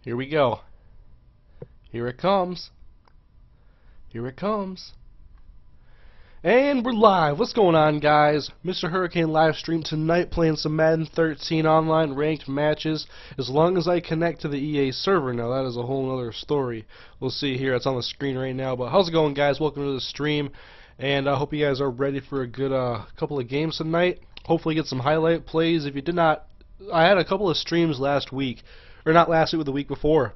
Here we go. Here it comes. Here it comes. And we're live. What's going on, guys? MrHurriicane live stream tonight, playing some Madden 13 online ranked matches. As long as I connect to the EA server. Now that is a whole other story. We'll see here. It's on the screen right now. But how's it going, guys? Welcome to the stream. And I hope you guys are ready for a good couple of games tonight. Hopefully get some highlight plays. If you did not, I had a couple of streams last week. Or not last week, but the week before.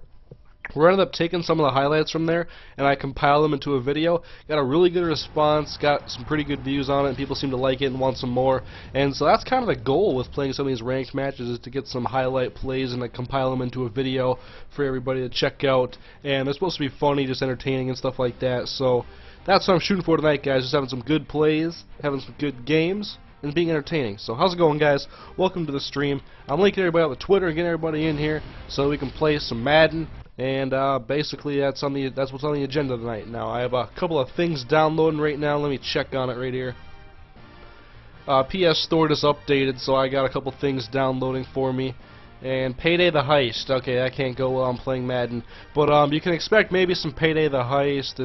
We ended up taking some of the highlights from there, and I compiled them into a video. Got a really good response, got some pretty good views on it, and people seem to like it and want some more. And so that's kind of the goal with playing some of these ranked matches, is to get some highlight plays and to compile them into a video for everybody to check out. And they're supposed to be funny, just entertaining and stuff like that. So that's what I'm shooting for tonight, guys. Just having some good plays, having some good games, and being entertaining. So how's it going, guys? Welcome to the stream. I'm linking everybody on the Twitter and getting everybody in here so we can play some Madden. And basically that's what's on the agenda tonight. Now I have a couple of things downloading right now. Let me check on it right here. PS Store is updated, so I got a couple things downloading for me. And Payday the Heist. Okay, that can't go while I'm playing Madden. But you can expect maybe some Payday the Heist.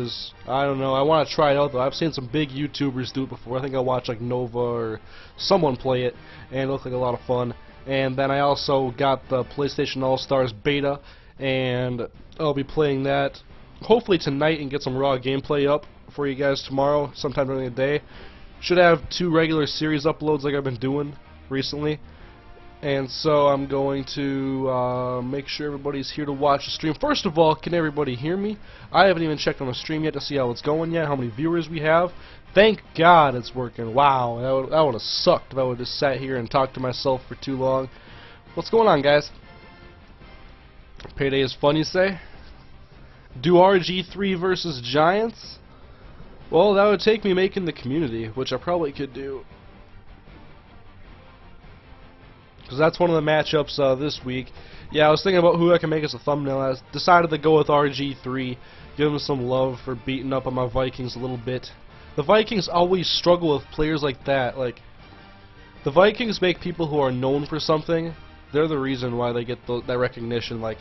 I don't know. I want to try it out though. I've seen some big YouTubers do it before. I think I watched like Nova or someone play it, and it looked like a lot of fun. And then I also got the PlayStation All-Stars beta, and I'll be playing that hopefully tonight and get some raw gameplay up for you guys tomorrow, sometime during the day. Should have 2 regular series uploads like I've been doing recently. And so I'm going to make sure everybody's here to watch the stream. First of all, can everybody hear me? I haven't even checked on the stream yet to see how it's going yet, how many viewers we have. Thank God it's working. Wow, that would have sucked if I would have just sat here and talked to myself for too long. What's going on, guys? Payday is fun, you say? Do RG3 versus Giants? Well, that would take me making the community, which I probably could do. Because that's one of the matchups this week. Yeah, I was thinking about who I can make as a thumbnail. I decided to go with RG3. Give him some love for beating up on my Vikings a little bit. The Vikings always struggle with players like that. Like, the Vikings make people who are known for something. They're the reason why they get that recognition. Like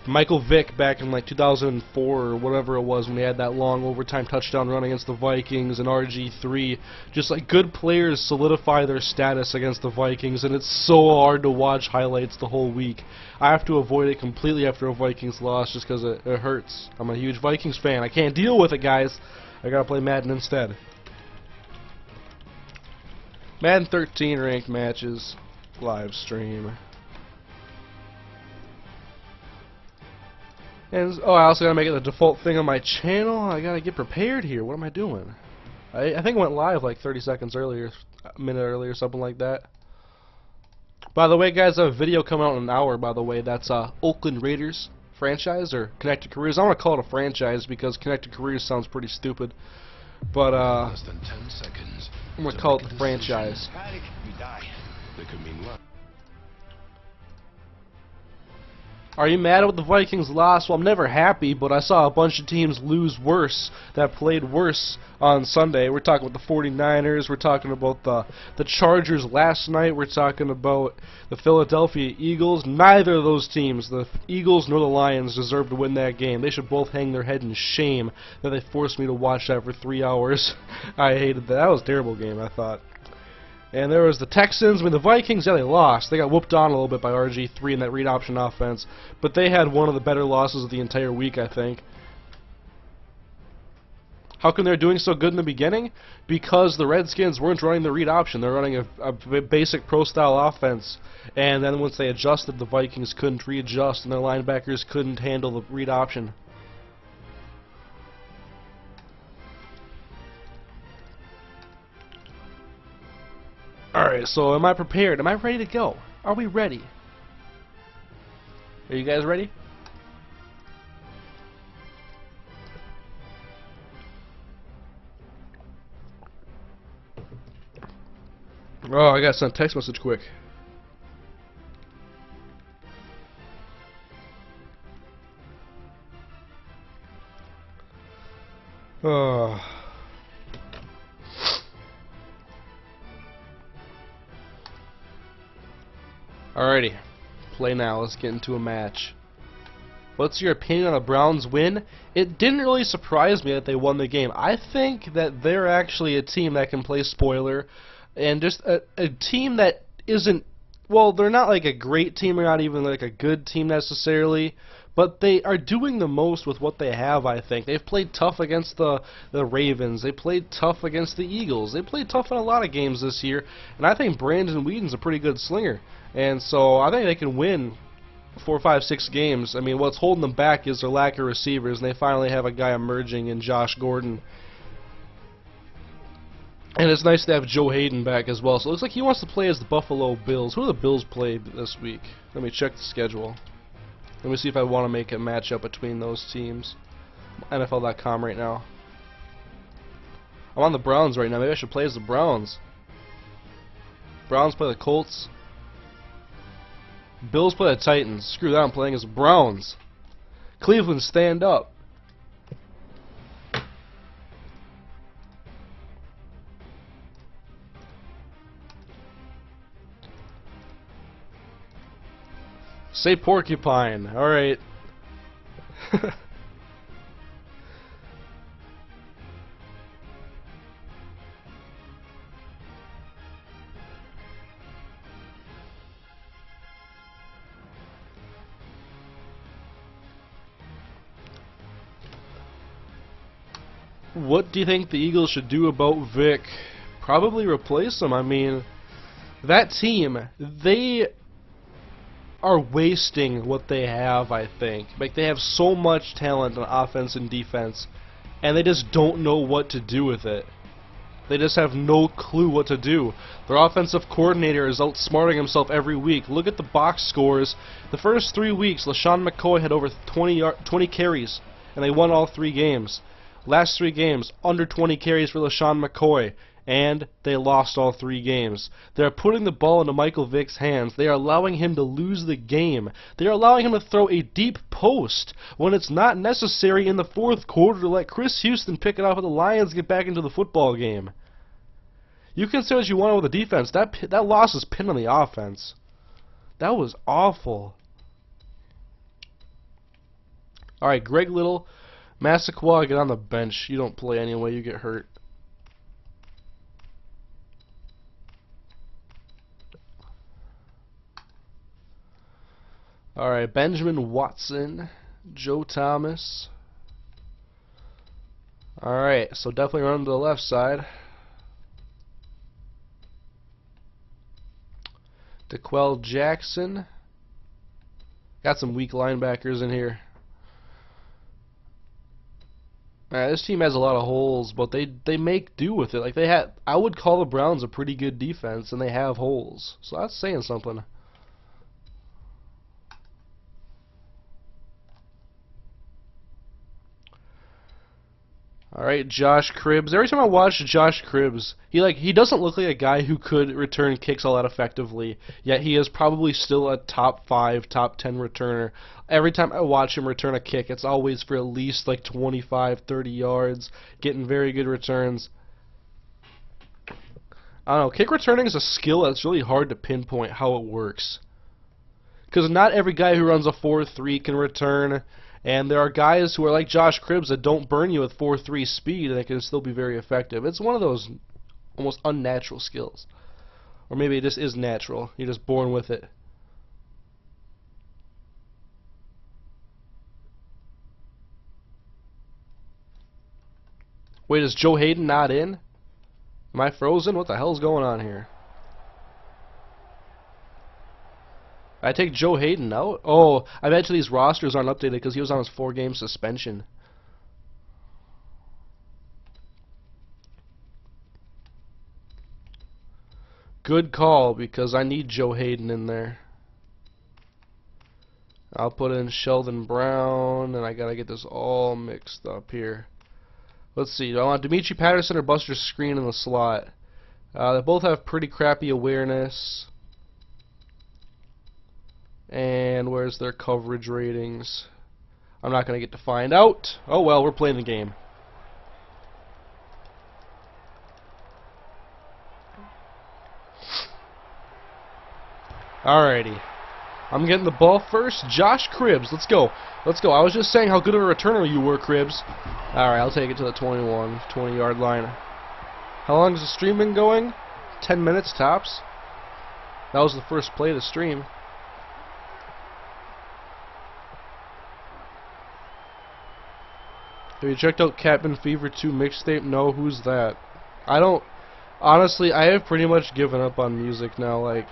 Michael Vick back in like 2004 or whatever it was, when they had that long overtime touchdown run against the Vikings, and RG3. Just like good players solidify their status against the Vikings, and it's so hard to watch highlights the whole week. I have to avoid it completely after a Vikings loss just because it hurts. I'm a huge Vikings fan. I can't deal with it, guys. I gotta play Madden instead. Madden 13 ranked matches, live stream. And I also gotta make it the default thing on my channel. I gotta get prepared here. What am I doing? I think it went live like 30 seconds earlier, a minute earlier, something like that. By the way, guys, I have a video coming out in an hour. By the way, that's Oakland Raiders franchise, or Connected Careers. I want to call it a franchise because Connected Careers sounds pretty stupid. But less than 10 seconds. I'm gonna call it the franchise. Are you mad with the Vikings loss? Well, I'm never happy, but I saw a bunch of teams lose worse, that played worse on Sunday. We're talking about the 49ers, we're talking about the Chargers last night, we're talking about the Philadelphia Eagles. Neither of those teams, the Eagles nor the Lions, deserve to win that game. They should both hang their head in shame that they forced me to watch that for 3 hours. I hated that. That was a terrible game, I thought. And there was the Texans. I mean, the Vikings, yeah, they lost. They got whooped on a little bit by RG3 in that read option offense. But they had one of the better losses of the entire week, I think. How come they're doing so good in the beginning? Because the Redskins weren't running the read option. They're running a basic pro-style offense. And then once they adjusted, the Vikings couldn't readjust, and their linebackers couldn't handle the read option. Alright, so am I prepared? Am I ready to go? Are we ready? Are you guys ready? Oh, I gotta send a text message quick. Oh. Alrighty, play now. Let's get into a match. What's your opinion on a Browns win? It didn't really surprise me that they won the game. I think that they're actually a team that can play spoiler, and just a team that isn't, well, they're not like a great team, they're not even like a good team necessarily, but they are doing the most with what they have, I think. They've played tough against the Ravens, they played tough against the Eagles, they played tough in a lot of games this year, and I think Brandon Whedon's a pretty good slinger, and so I think they can win 4, 5, 6 games. I mean, what's holding them back is their lack of receivers, and they finally have a guy emerging in Josh Gordon. And it's nice to have Joe Hayden back as well. So it looks like he wants to play as the Buffalo Bills. Who do the Bills play this week? Let me check the schedule. Let me see if I want to make a matchup between those teams. NFL.com right now. I'm on the Browns right now. Maybe I should play as the Browns. Browns play the Colts. Bills play the Titans. Screw that, I'm playing as the Browns. Cleveland, stand up. Say porcupine. Alright. What do you think the Eagles should do about Vic? Probably replace him. I mean, that team, they are wasting what they have, I think. Like, they have so much talent on offense and defense, and they just don't know what to do with it. They just have no clue what to do. Their offensive coordinator is outsmarting himself every week. Look at the box scores. The first 3 weeks, LaShawn McCoy had over 20 carries, and they won all 3 games. Last 3 games, under 20 carries for LaShawn McCoy, and they lost all 3 games. They're putting the ball into Michael Vick's hands. They are allowing him to lose the game. They are allowing him to throw a deep post when it's not necessary in the 4th quarter to let Chris Houston pick it up and the Lions get back into the football game. You can say what you want with the defense. That loss is pinned on the offense. That was awful. Alright, Greg Little, Massaquoi, get on the bench. You don't play anyway, you get hurt. Alright, Benjamin Watson, Joe Thomas. Alright, so definitely run to the left side. DeQuell Jackson. Got some weak linebackers in here. This team has a lot of holes, but they make do with it. Like I would call the Browns a pretty good defense, and they have holes. So that's saying something. Alright, Josh Cribbs. Every time I watch Josh Cribbs, he doesn't look like a guy who could return kicks all that effectively, yet he is probably still a top 5, top 10 returner. Every time I watch him return a kick, it's always for at least like 25, 30 yards, getting very good returns. I don't know, kick returning is a skill that's really hard to pinpoint how it works. Because not every guy who runs a 4.3 can return. And there are guys who are like Josh Cribbs that don't burn you with 4.3 speed and they can still be very effective. It's one of those almost unnatural skills. Or maybe it just is natural. You're just born with it. Wait, is Joe Hayden not in? Am I frozen? What the hell's going on here? I take Joe Hayden out? Oh, I bet you these rosters aren't updated because he was on his 4-game suspension. Good call, because I need Joe Hayden in there. I'll put in Sheldon Brown, and I gotta get this all mixed up here. Let's see, do I want Demetri Patterson or Buster Screen in the slot? They both have pretty crappy awareness. And where's their coverage ratings? I'm not going to get to find out. Oh well, we're playing the game. Alrighty. I'm getting the ball first. Josh Cribbs, let's go. Let's go. I was just saying how good of a returner you were, Cribbs. Alright, I'll take it to the 20-yard line. How long has the stream been going? 10 minutes tops. That was the first play of the stream. Have you checked out Cabin Fever 2 mixtape? No, who's that? I don't... Honestly, I have pretty much given up on music now. Like,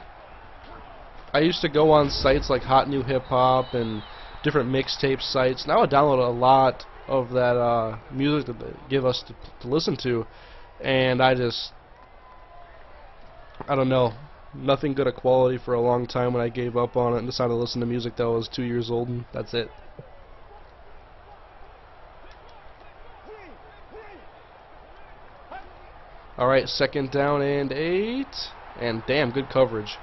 I used to go on sites like Hot New Hip Hop and different mixtape sites. Now I download a lot of that music that they give us to listen to, and I don't know, nothing good of quality for a long time when I gave up on it and decided to listen to music that was 2 years old, and that's it. Alright, 2nd down and 8. And damn, good coverage.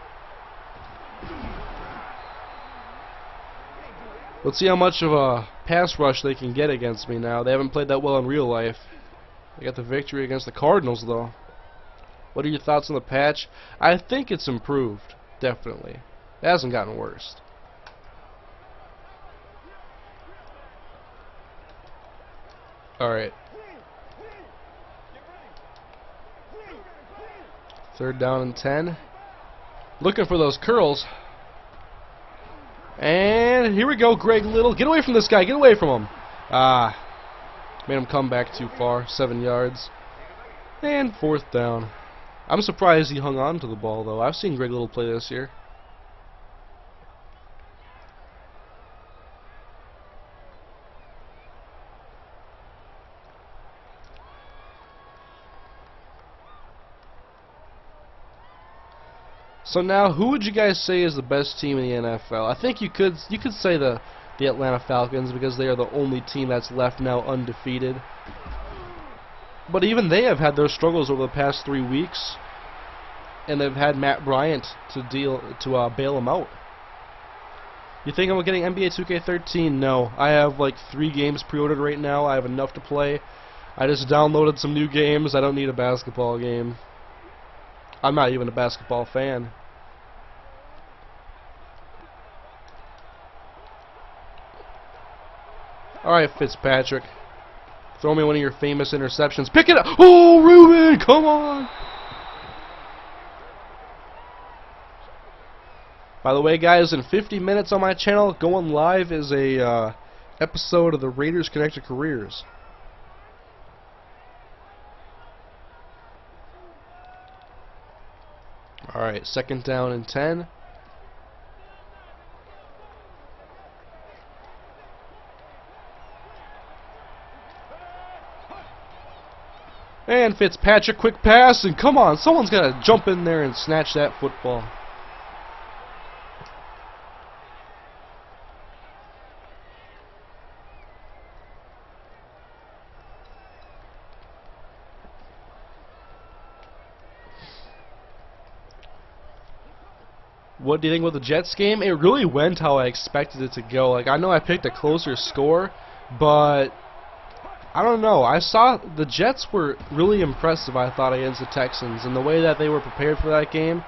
Let's see how much of a pass rush they can get against me now. They haven't played that well in real life. They got the victory against the Cardinals, though. What are your thoughts on the patch? I think it's improved, definitely. It hasn't gotten worse. Alright. 3rd down and 10. Looking for those curls. And here we go, Greg Little. Get away from this guy. Get away from him. Made him come back too far. 7 yards. And 4th down. I'm surprised he hung on to the ball, though. I've seen Greg Little play this year. So now, who would you guys say is the best team in the NFL? I think you could say the Atlanta Falcons, because they are the only team that's left now undefeated. But even they have had their struggles over the past 3 weeks, and they've had Matt Bryant to bail them out. You think I'm getting NBA 2K13? No, I have like 3 games pre-ordered right now. I have enough to play. I just downloaded some new games. I don't need a basketball game. I'm not even a basketball fan. Alright, Fitzpatrick. Throw me one of your famous interceptions. Pick it up! Oh, Ruben! Come on! By the way, guys, in 50 minutes on my channel, going live is a episode of the Raiders Connected Careers. Alright, 2nd down and 10. And Fitzpatrick, quick pass, and come on, someone's got to jump in there and snatch that football. What do you think about the Jets game? It really went how I expected it to go. Like, I know I picked a closer score, but I don't know. I saw the Jets were really impressive, I thought, against the Texans, and the way that they were prepared for that game.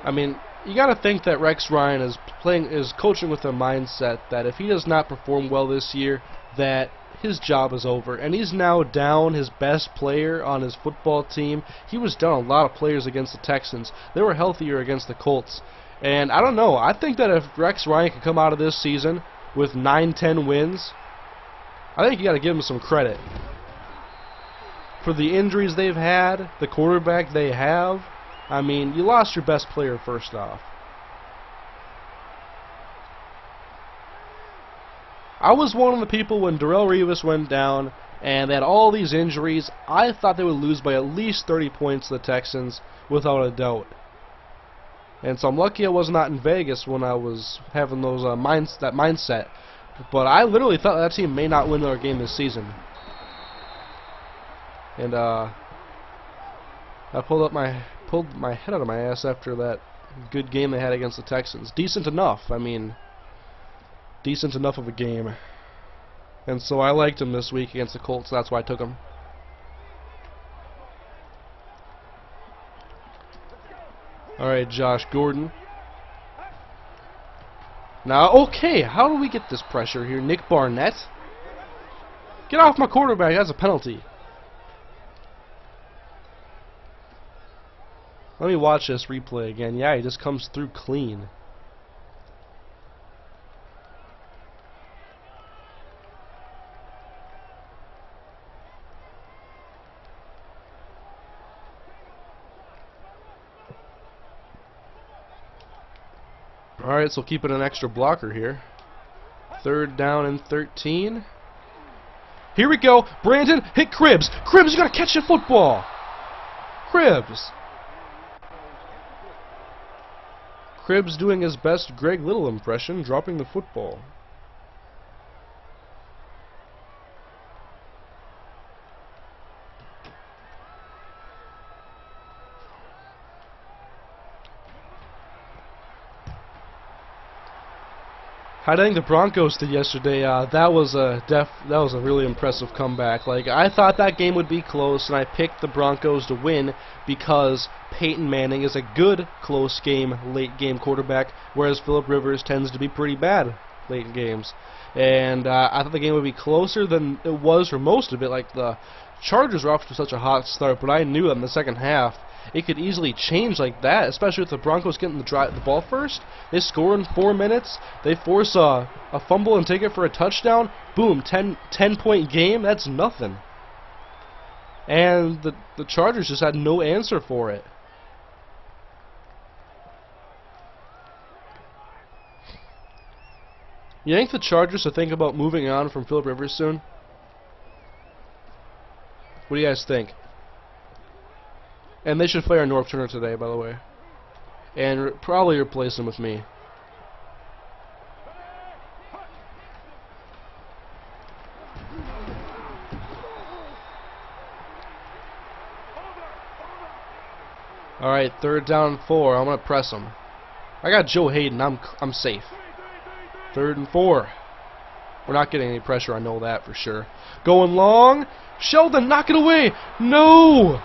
I mean, you got to think that Rex Ryan is coaching with a mindset that if he does not perform well this year, that his job is over. And he's now down his best player on his football team. He was down a lot of players against the Texans. They were healthier against the Colts. And I don't know. I think that if Rex Ryan can come out of this season with 9-10 wins, I think you got to give him some credit for the injuries they've had, the quarterback they have. I mean, you lost your best player first off. I was one of the people when Darrelle Revis went down and they had all these injuries. I thought they would lose by at least 30 points to the Texans, without a doubt. And so I'm lucky I was not in Vegas when I was having those that mindset. But I literally thought that team may not win another game this season. And I pulled my head out of my ass after that good game they had against the Texans. Decent enough. I mean, decent enough of a game. And so I liked him this week against the Colts. That's why I took him. Alright, Josh Gordon. Now, okay, how do we get this pressure here? Nick Barnett? Get off my quarterback, that's a penalty. Let me watch this replay again. Yeah, he just comes through clean. Alright, so keep it an extra blocker here. 3rd down and 13. Here we go. Brandon, hit Cribbs. Cribbs, you gotta catch the football. Cribbs. Cribbs doing his best Greg Little impression, dropping the football. I think the Broncos did yesterday. That was a really impressive comeback. Like, I thought that game would be close, and I picked the Broncos to win because Peyton Manning is a good close game, late game quarterback, whereas Phillip Rivers tends to be pretty bad late in games. And I thought the game would be closer than it was for most of it. Like, the Chargers were off to such a hot start, but I knew that in the second half it could easily change like that, especially with the Broncos getting the ball first. They score in 4 minutes. They force a fumble and take it for a touchdown. Boom, 10-point game. That's nothing. And the Chargers just had no answer for it. You think the Chargers should think about moving on from Phillip Rivers soon? What do you guys think? And they should fire Norv Turner today, by the way. And probably replace him with me. Alright, 3rd down and 4. I'm going to press him. I got Joe Hayden. I'm safe. 3rd and 4. We're not getting any pressure, I know that for sure. Going long. Sheldon, knock it away. No!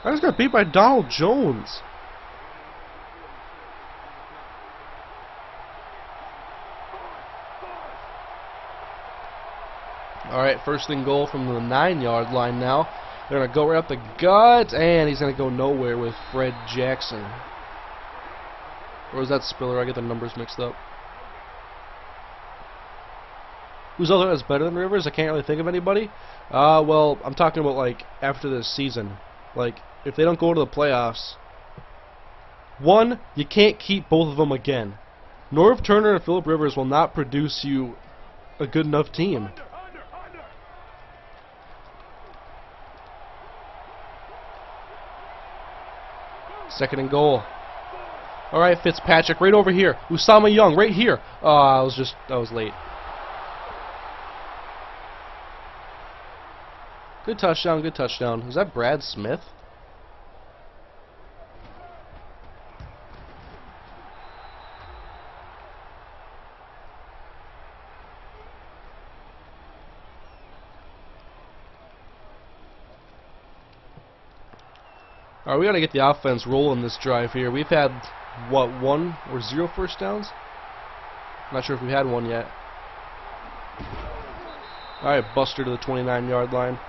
I just got beat by Donald Jones. Alright, 1st and goal from the 9-yard line now. They're going to go right up the gut, and he's going to go nowhere with Fred Jackson. Or was that Spiller? I get the numbers mixed up. Who's other that's better than Rivers? I can't really think of anybody. Well, I'm talking about, like, after this season. Like, if they don't go to the playoffs, one, you can't keep both of them again. Norv Turner and Phillip Rivers will not produce you a good enough team. Second and goal. Alright, Fitzpatrick right over here. Usama Young right here. I was late. Good touchdown, good touchdown. Is that Brad Smith? Alright, we gotta get the offense rolling this drive here. We've had, what, 1 or 0 first downs? I'm not sure if we had one yet. Alright, Buster to the 29-yard line.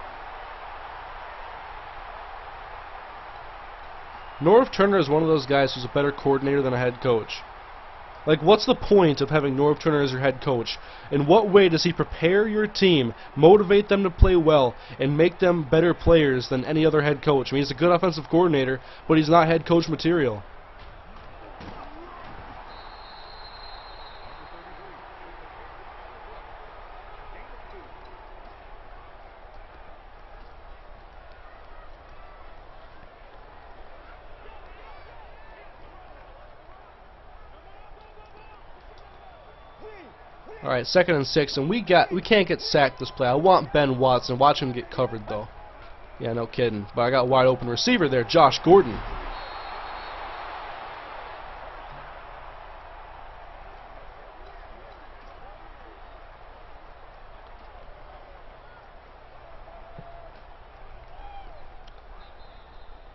Norv Turner is one of those guys who's a better coordinator than a head coach. Like, what's the point of having Norv Turner as your head coach? In what way does he prepare your team, motivate them to play well, and make them better players than any other head coach? I mean, he's a good offensive coordinator, but he's not head coach material. Alright, 2nd and 6, and we can't get sacked this play. I want Ben Watson. Watch him get covered, though. Yeah, no kidding. But I got a wide open receiver there, Josh Gordon.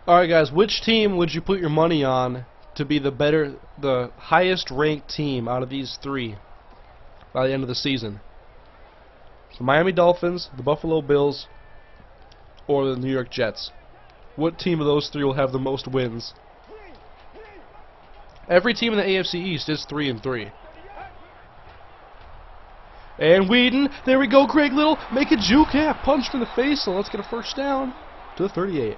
Alright, guys, which team would you put your money on to be the highest ranked team out of these three by the end of the season. So Miami Dolphins, the Buffalo Bills, or the New York Jets. What team of those three will have the most wins? Every team in the AFC East is 3-3. And Whedon, there we go, Greg Little, make a juke, yeah, punched in the face, so let's get a first down to the 38.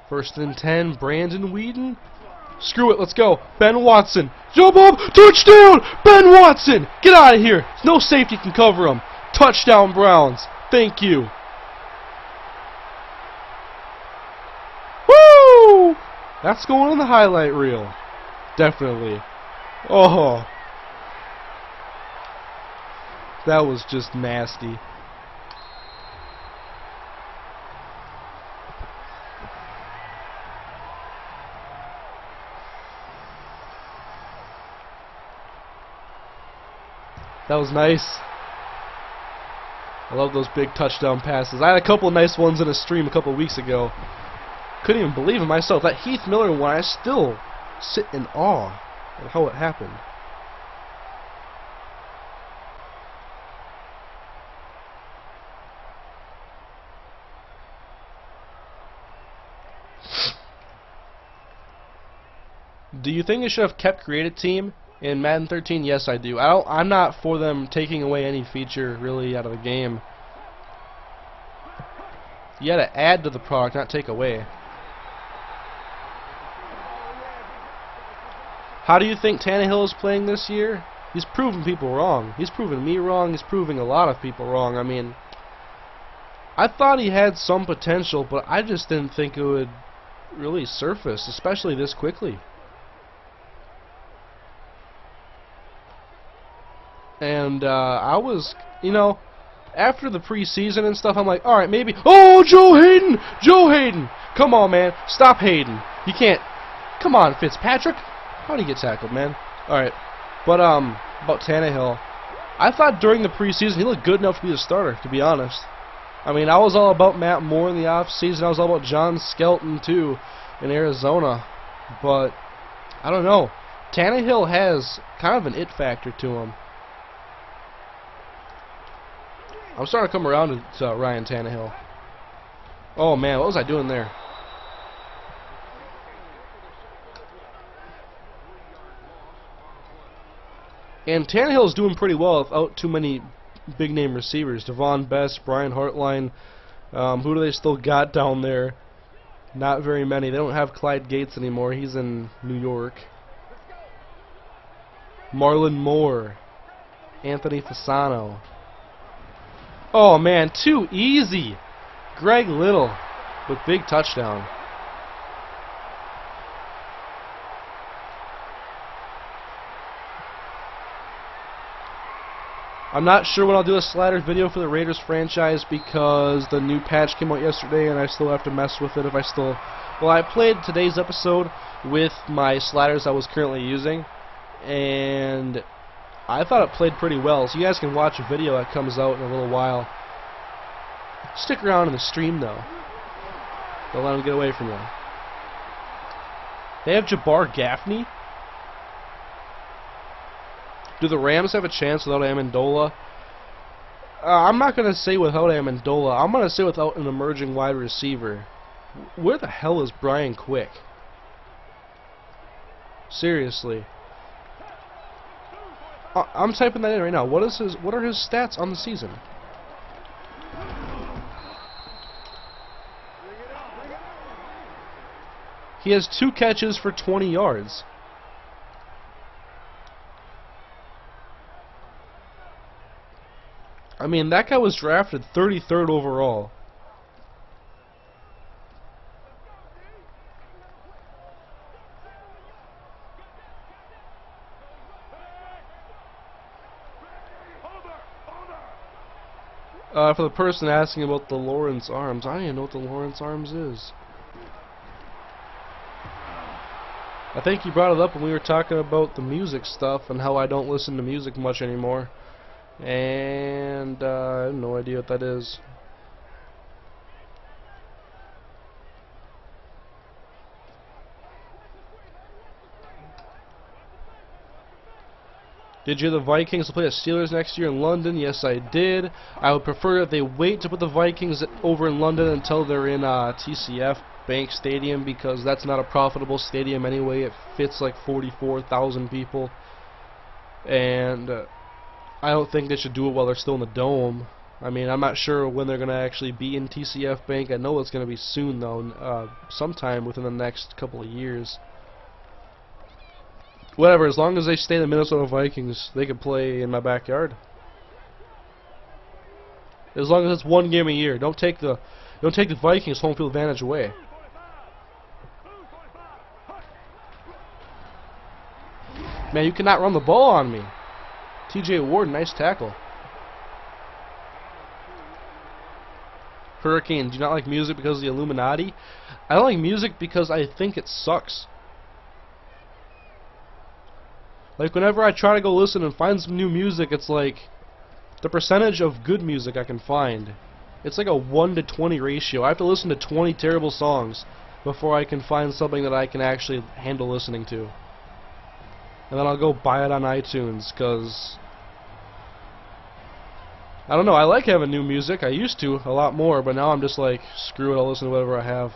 First and 10, Brandon Whedon. Screw it, let's go. Ben Watson. Jump up, touchdown! Ben Watson! Get out of here. No safety can cover him. Touchdown, Browns. Thank you. Woo! That's going on the highlight reel. Definitely. Oh. That was just nasty. That was nice. I love those big touchdown passes. I had a couple of nice ones in a stream a couple of weeks ago. Couldn't even believe it myself. That Heath Miller one, I still sit in awe at how it happened. Do you think they should have kept creative team in Madden 13? Yes, I do. I'm not for them taking away any feature really out of the game. You gotta add to the product, not take away. How do you think Tannehill is playing this year? He's proving people wrong. He's proving me wrong. He's proving a lot of people wrong. I mean, I thought he had some potential, but I just didn't think it would really surface, especially this quickly. And I was, you know, after the preseason and stuff, I'm like, alright, maybe. Oh, Joe Hayden! Joe Hayden! Come on, man. Stop Hayden. You can't. Come on, Fitzpatrick. How'd he get tackled, man? Alright. But, about Tannehill. I thought during the preseason he looked good enough to be the starter, to be honest. I mean, I was all about Matt Moore in the offseason. I was all about John Skelton, too, in Arizona. But, I don't know. Tannehill has kind of an it factor to him. I'm starting to come around to Ryan Tannehill. Oh, man, what was I doing there? And Tannehill is doing pretty well without too many big-name receivers. Devon Best, Brian Hartline. Who do they still got down there? Not very many. They don't have Clyde Gates anymore. He's in New York. Marlon Moore. Anthony Fasano. Oh, man, too easy. Greg Little with big touchdown. I'm not sure when I'll do a sliders video for the Raiders franchise because the new patch came out yesterday and I still have to mess with it if I still... Well, I played today's episode with my sliders I was currently using, and I thought it played pretty well, so you guys can watch a video that comes out in a little while. Stick around in the stream, though. Don't let them get away from you. They have Jabbar Gaffney. Do the Rams have a chance without Amendola? I'm not going to say without Amendola. I'm going to say without an emerging wide receiver. Where the hell is Brian Quick? Seriously. I'm typing that in right now. What are his stats on the season? He has 2 catches for 20 yards. I mean, that guy was drafted 33rd overall. For the person asking about the Lawrence Arms, I don't even know what the Lawrence Arms is. I think you brought it up when we were talking about the music stuff and how I don't listen to music much anymore. And I have no idea what that is. Did you hear the Vikings will play the Steelers next year in London? Yes, I did. I would prefer that they wait to put the Vikings over in London until they're in TCF Bank Stadium, because that's not a profitable stadium anyway. It fits like 44,000 people. And I don't think they should do it while they're still in the Dome. I mean, I'm not sure when they're going to actually be in TCF Bank. I know it's going to be soon, though, sometime within the next couple of years. Whatever, as long as they stay the Minnesota Vikings, they can play in my backyard. As long as it's one game a year. Don't take the Vikings home field advantage away. Man, you cannot run the ball on me. TJ Ward, nice tackle. Hurricane, do you not like music because of the Illuminati? I don't like music because I think it sucks. Like, whenever I try to go listen and find some new music, it's like the percentage of good music I can find. It's like a 1 to 20 ratio. I have to listen to 20 terrible songs before I can find something that I can actually handle listening to. And then I'll go buy it on iTunes, because I don't know, I like having new music. I used to a lot more, but now I'm just like, screw it, I'll listen to whatever I have.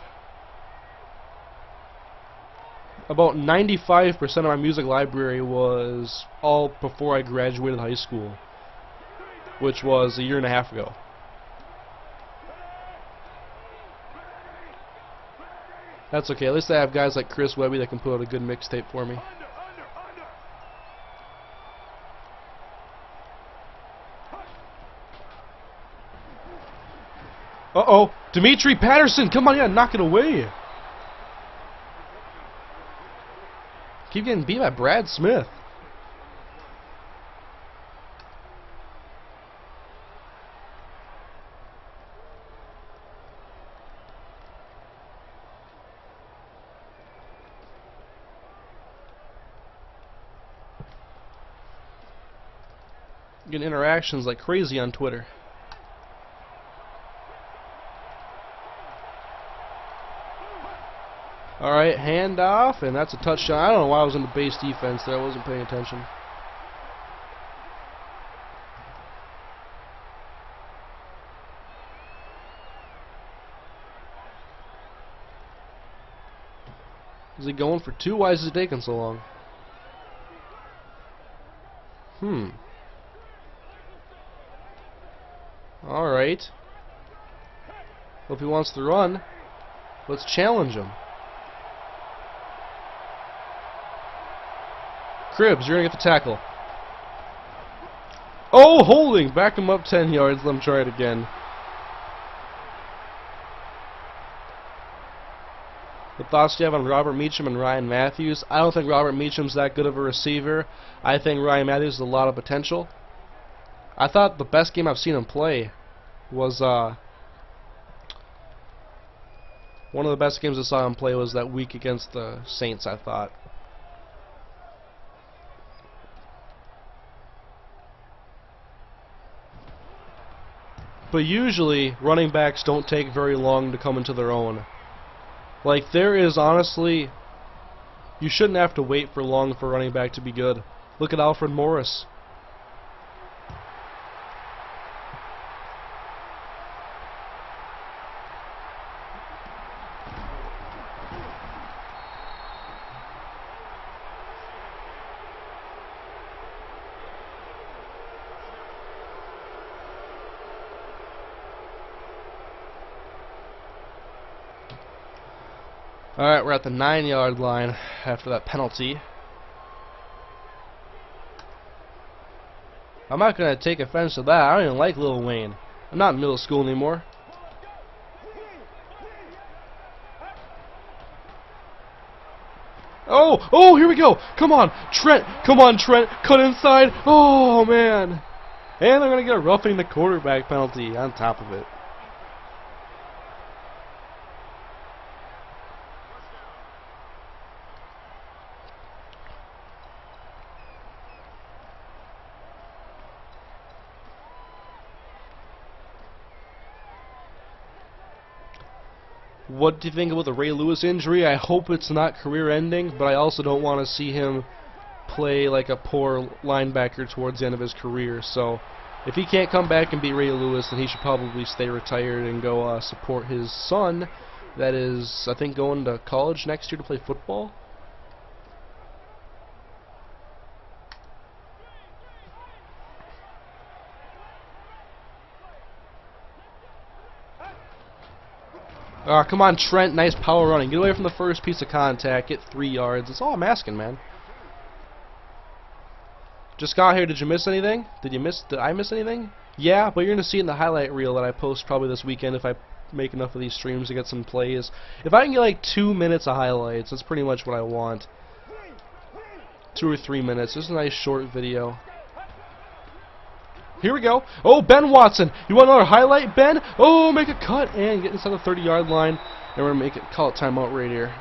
About 95% of my music library was all before I graduated high school, which was a year and a half ago. That's okay, at least I have guys like Chris Webby that can put out a good mixtape for me. Uh-oh, Dimitri Patterson, come on, you gotta knock it away. Keep getting beat by Brad Smith. Getting interactions like crazy on Twitter. Alright, handoff, and that's a touchdown. I don't know why I was in the base defense there. I wasn't paying attention. Is he going for two? Why is it taking so long? Alright. Well, if he wants to run, let's challenge him. Cribbs, you're going to get the tackle. Oh, holding! Back him up 10 yards. Let him try it again. What thoughts do you have on Robert Meacham and Ryan Matthews? I don't think Robert Meacham's that good of a receiver. I think Ryan Matthews has a lot of potential. I thought the best game I've seen him play was one of the best games I saw him play was that week against the Saints, I thought. But usually, running backs don't take very long to come into their own. Like, there is honestly, you shouldn't have to wait for long for a running back to be good. Look at Alfred Morris. Alright, we're at the 9-yard line after that penalty. I'm not going to take offense to that. I don't even like Lil Wayne. I'm not in middle school anymore. Oh, here we go. Come on, Trent. Come on, Trent. Cut inside. Oh, man. And they're going to get a roughing the quarterback penalty on top of it. What do you think about the Ray Lewis injury? I hope it's not career-ending, but I also don't want to see him play like a poor linebacker towards the end of his career. So if he can't come back and beat Ray Lewis, then he should probably stay retired and go support his son that is, I think, going to college next year to play football. Come on, Trent. Nice power running. Get away from the first piece of contact. Get 3 yards. That's all I'm asking, man. Just got here. Did you miss anything? Did I miss anything? Yeah, but you're going to see it in the highlight reel that I post probably this weekend if I make enough of these streams to get some plays. If I can get like 2 minutes of highlights, that's pretty much what I want. 2 or 3 minutes. This is a nice short video. Here we go. Oh, Ben Watson. You want another highlight, Ben? Oh, make a cut and get inside the 30-yard line. And we're going to call it timeout right here.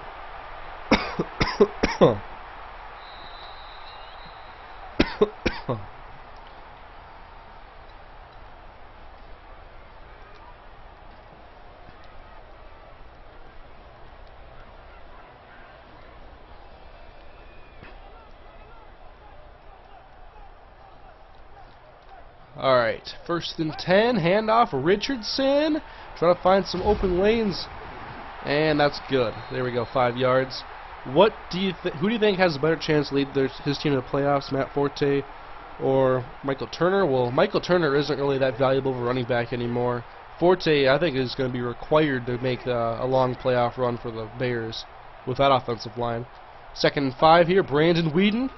Alright, 1st and 10, handoff, Richardson, trying to find some open lanes, and that's good. There we go, 5 yards. Who do you think has a better chance to lead his team to the playoffs, Matt Forte or Michael Turner? Well, Michael Turner isn't really that valuable of a running back anymore. Forte, I think, is going to be required to make a long playoff run for the Bears with that offensive line. 2nd and 5 here, Brandon Weeden.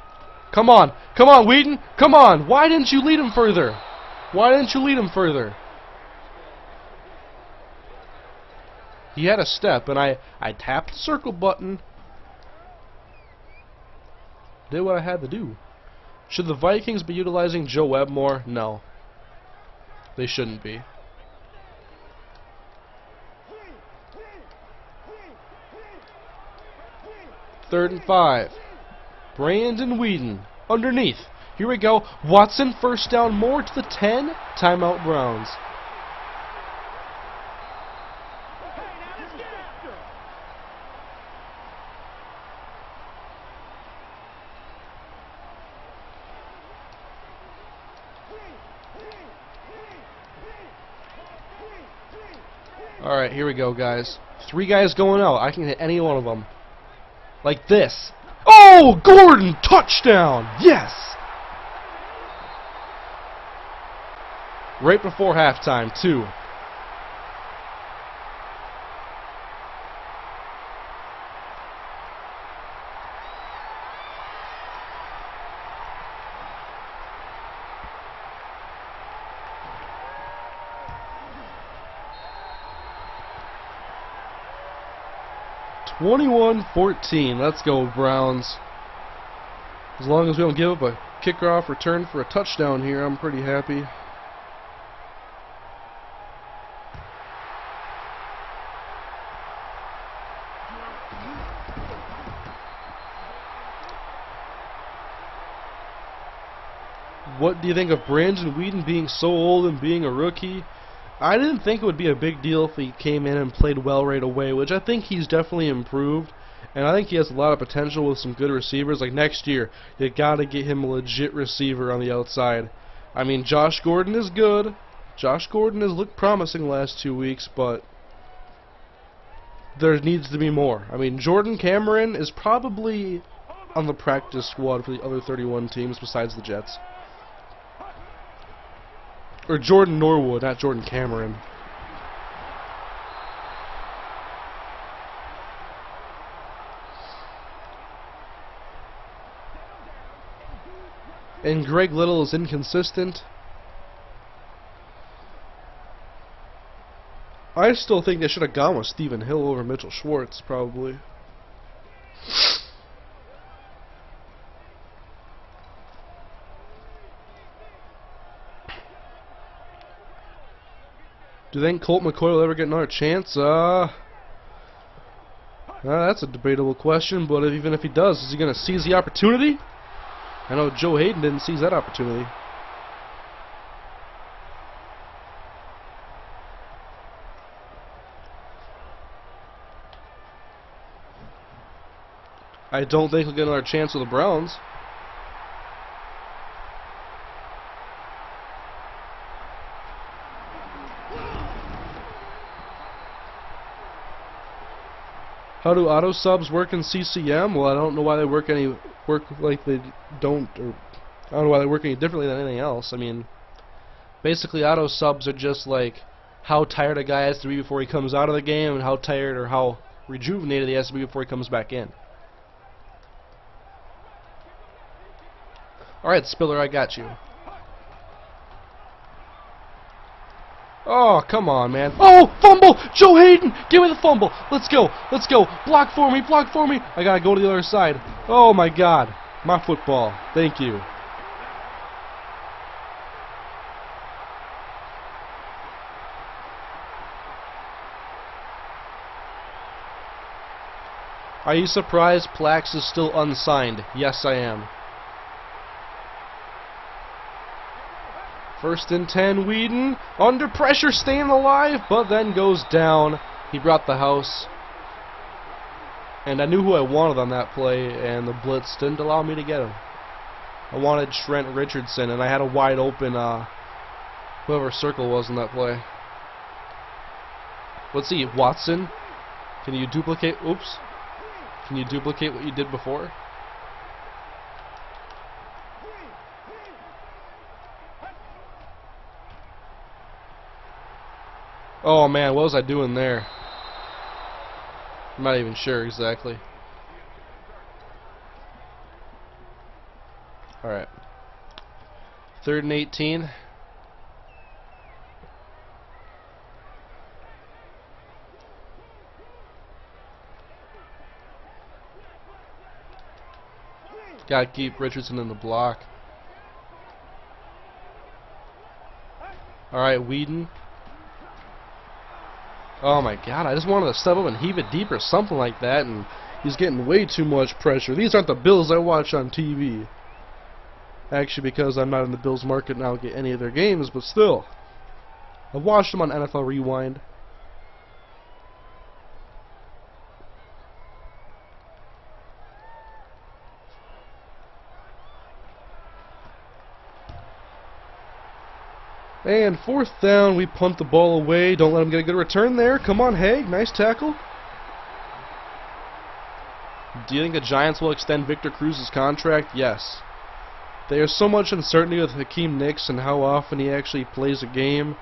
Come on, Weeden, come on! Why didn't you lead him further? Why didn't you lead him further? He had a step, and I tapped the circle button. Did what I had to do. Should the Vikings be utilizing Joe Webb more? No. They shouldn't be. 3rd and 5. Brandon Weeden underneath. Here we go. Watson, 1st down, more to the 10. Timeout, Browns. Alright, here we go, guys. 3 guys going out. I can hit any one of them. Like this. Oh, Gordon, touchdown! Yes! Right before halftime, too. (21-14). Let's go, Browns. As long as we don't give up a kickoff return for a touchdown here, I'm pretty happy. What do you think of Brandon Weeden being so old and being a rookie? I didn't think it would be a big deal if he came in and played well right away, which I think he's definitely improved. And I think he has a lot of potential with some good receivers. Like next year, you gotta get him a legit receiver on the outside. I mean, Josh Gordon is good. Josh Gordon has looked promising the last 2 weeks, but there needs to be more. I mean, Jordan Cameron is probably on the practice squad for the other 31 teams besides the Jets. Or Jordan Norwood, not Jordan Cameron. And Greg Little is inconsistent. I still think they should have gone with Stephen Hill over Mitchell Schwartz, probably. Do you think Colt McCoy will ever get another chance? That's a debatable question, but even if he does, is he going to seize the opportunity? I know Joe Hayden didn't seize that opportunity. I don't think he'll get another chance with the Browns. How do auto subs work in CCM? Well, I don't know why they work like they don't, or I don't know why they work any differently than anything else. I mean, basically auto subs are just like how tired a guy has to be before he comes out of the game, and how tired or how rejuvenated he has to be before he comes back in. Alright, Spiller, I got you. Oh, come on, man. Oh, fumble! Joe Hayden, give me the fumble. Let's go. Let's go. Block for me. Block for me. I gotta go to the other side. Oh, my God. My football. Thank you. Are you surprised Plax is still unsigned? Yes, I am. 1st and 10, Whedon, under pressure, staying alive, but then goes down. He brought the house. And I knew who I wanted on that play, and the blitz didn't allow me to get him. I wanted Trent Richardson, and I had a wide open, whoever circle was in that play. Let's see, Watson, can you duplicate, oops, can you duplicate what you did before? Oh man, what was I doing there? I'm not even sure exactly. Alright. 3rd and 18. Gotta keep Richardson in the block. Alright, Whedon. Oh my God, I just wanted to step up and heave it deep or something like that, and he's getting way too much pressure. These aren't the Bills I watch on TV. Actually, because I'm not in the Bills market and I don't get any of their games, but still. I've watched them on NFL Rewind. And 4th down, we punt the ball away. Don't let him get a good return there. Come on, Haig. Nice tackle. Do you think the Giants will extend Victor Cruz's contract? Yes. There's so much uncertainty with Hakeem Nicks and how often he actually plays a game.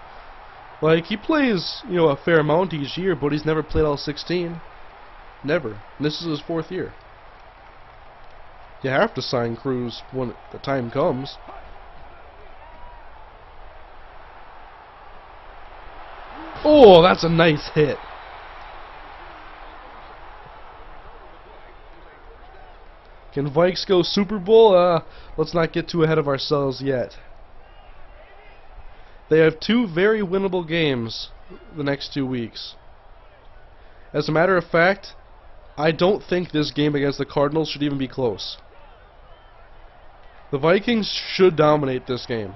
Like, he plays, you know, a fair amount each year, but he's never played all 16. Never. And this is his 4th year. You have to sign Cruz when the time comes. Oh, that's a nice hit. Can Vikes go Super Bowl? Let's not get too ahead of ourselves yet. They have 2 very winnable games the next 2 weeks. As a matter of fact, I don't think this game against the Cardinals should even be close. The Vikings should dominate this game.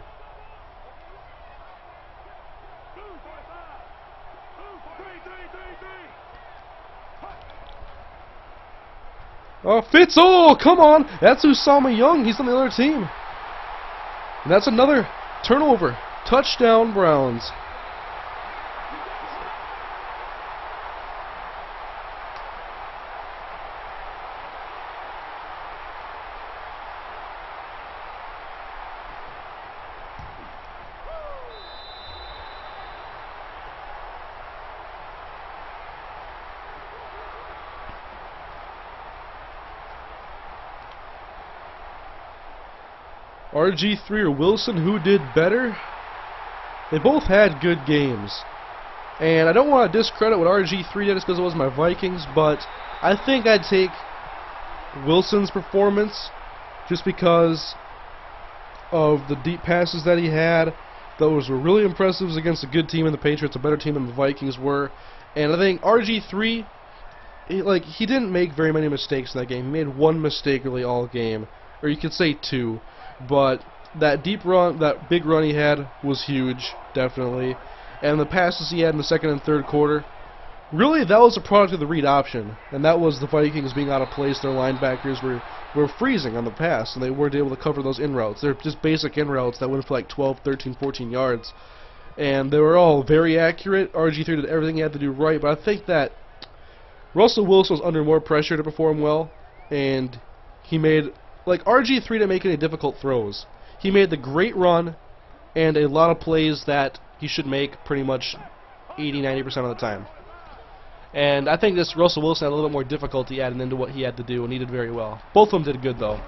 Oh, Fitz! Oh, come on! That's Usama Young. He's on the other team. And that's another turnover. Touchdown, Browns. RG3 or Wilson, who did better? They both had good games. And I don't want to discredit what RG3 did just because it was my Vikings, but I think I'd take Wilson's performance just because of the deep passes that he had. Those were really impressive against a good team in the Patriots, a better team than the Vikings were. And I think RG3, he didn't make very many mistakes in that game. He made 1 mistake really all game. Or you could say 2. But that deep run, that big run he had was huge, definitely. And the passes he had in the 2nd and 3rd quarter really, that was a product of the read option, and that was the Vikings being out of place. Their linebackers were freezing on the pass, and they weren't able to cover those in routes. They're just basic in routes that went for like 12, 13, 14 yards, and they were all very accurate. RG3 did everything he had to do right, but I think that Russell Wilson was under more pressure to perform well, and he made, like, RG3 didn't make any difficult throws. He made the great run and a lot of plays that he should make pretty much 80-90% of the time. And I think this Russell Wilson had a little bit more difficulty adding into what he had to do, and he did very well. Both of them did good, though.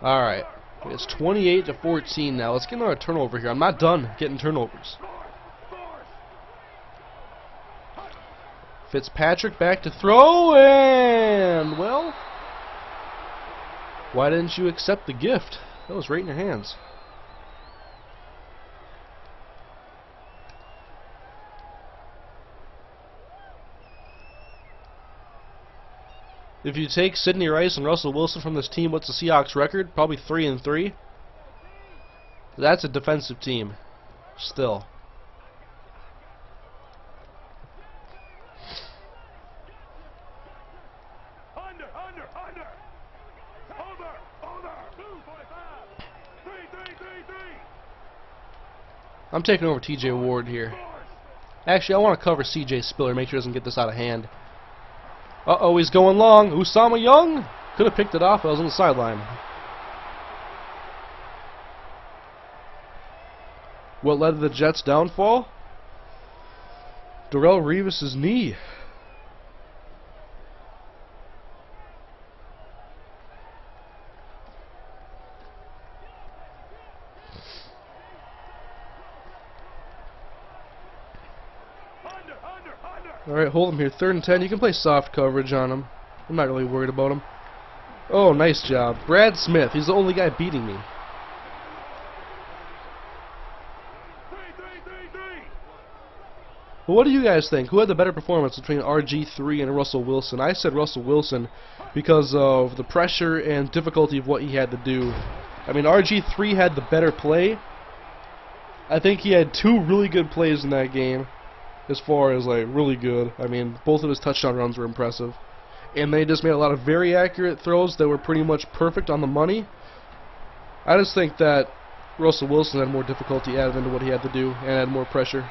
Alright, it's 28-14 now. Let's get another turnover here. I'm not done getting turnovers. Fitzpatrick back to throw, and, well, why didn't you accept the gift? That was right in your hands. If you take Sidney Rice and Russell Wilson from this team, what's the Seahawks record? Probably 3-3. That's a defensive team. Still. I'm taking over TJ Ward here. Actually, I want to cover CJ Spiller, make sure he doesn't get this out of hand. Uh-oh, he's going long. Usama Young could have picked it off. I was on the sideline. What led to the Jets' downfall? Darrelle Revis' knee. Alright, hold him here. 3rd and 10. You can play soft coverage on him. I'm not really worried about him. Oh, nice job. Brad Smith. He's the only guy beating me. But what do you guys think? Who had the better performance between RG3 and Russell Wilson? I said Russell Wilson because of the pressure and difficulty of what he had to do. I mean, RG3 had the better play. I think he had 2 really good plays in that game. As far as, like, really good. I mean, both of his touchdown runs were impressive. And they just made a lot of very accurate throws that were pretty much perfect on the money. I just think that Russell Wilson had more difficulty added into what he had to do and had more pressure.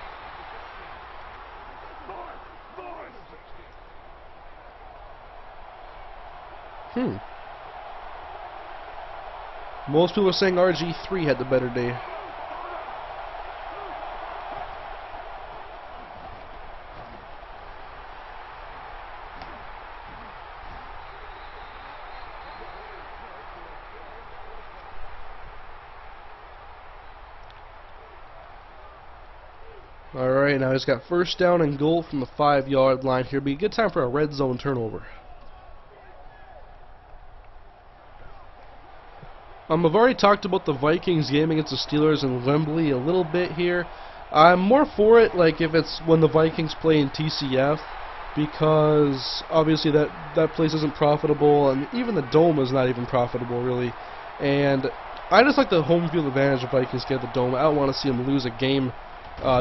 Most people are saying RG3 had the better day. Alright, now he's got 1st down and goal from the 5-yard line here. Be a good time for a red zone turnover. I've already talked about the Vikings game against the Steelers in Wembley a little bit here. I'm more for it, like, if it's when the Vikings play in TCF, because obviously that place isn't profitable, and even the Dome is not even profitable, really. And I just like the home field advantage if Vikings get the Dome. I don't want to see them lose a game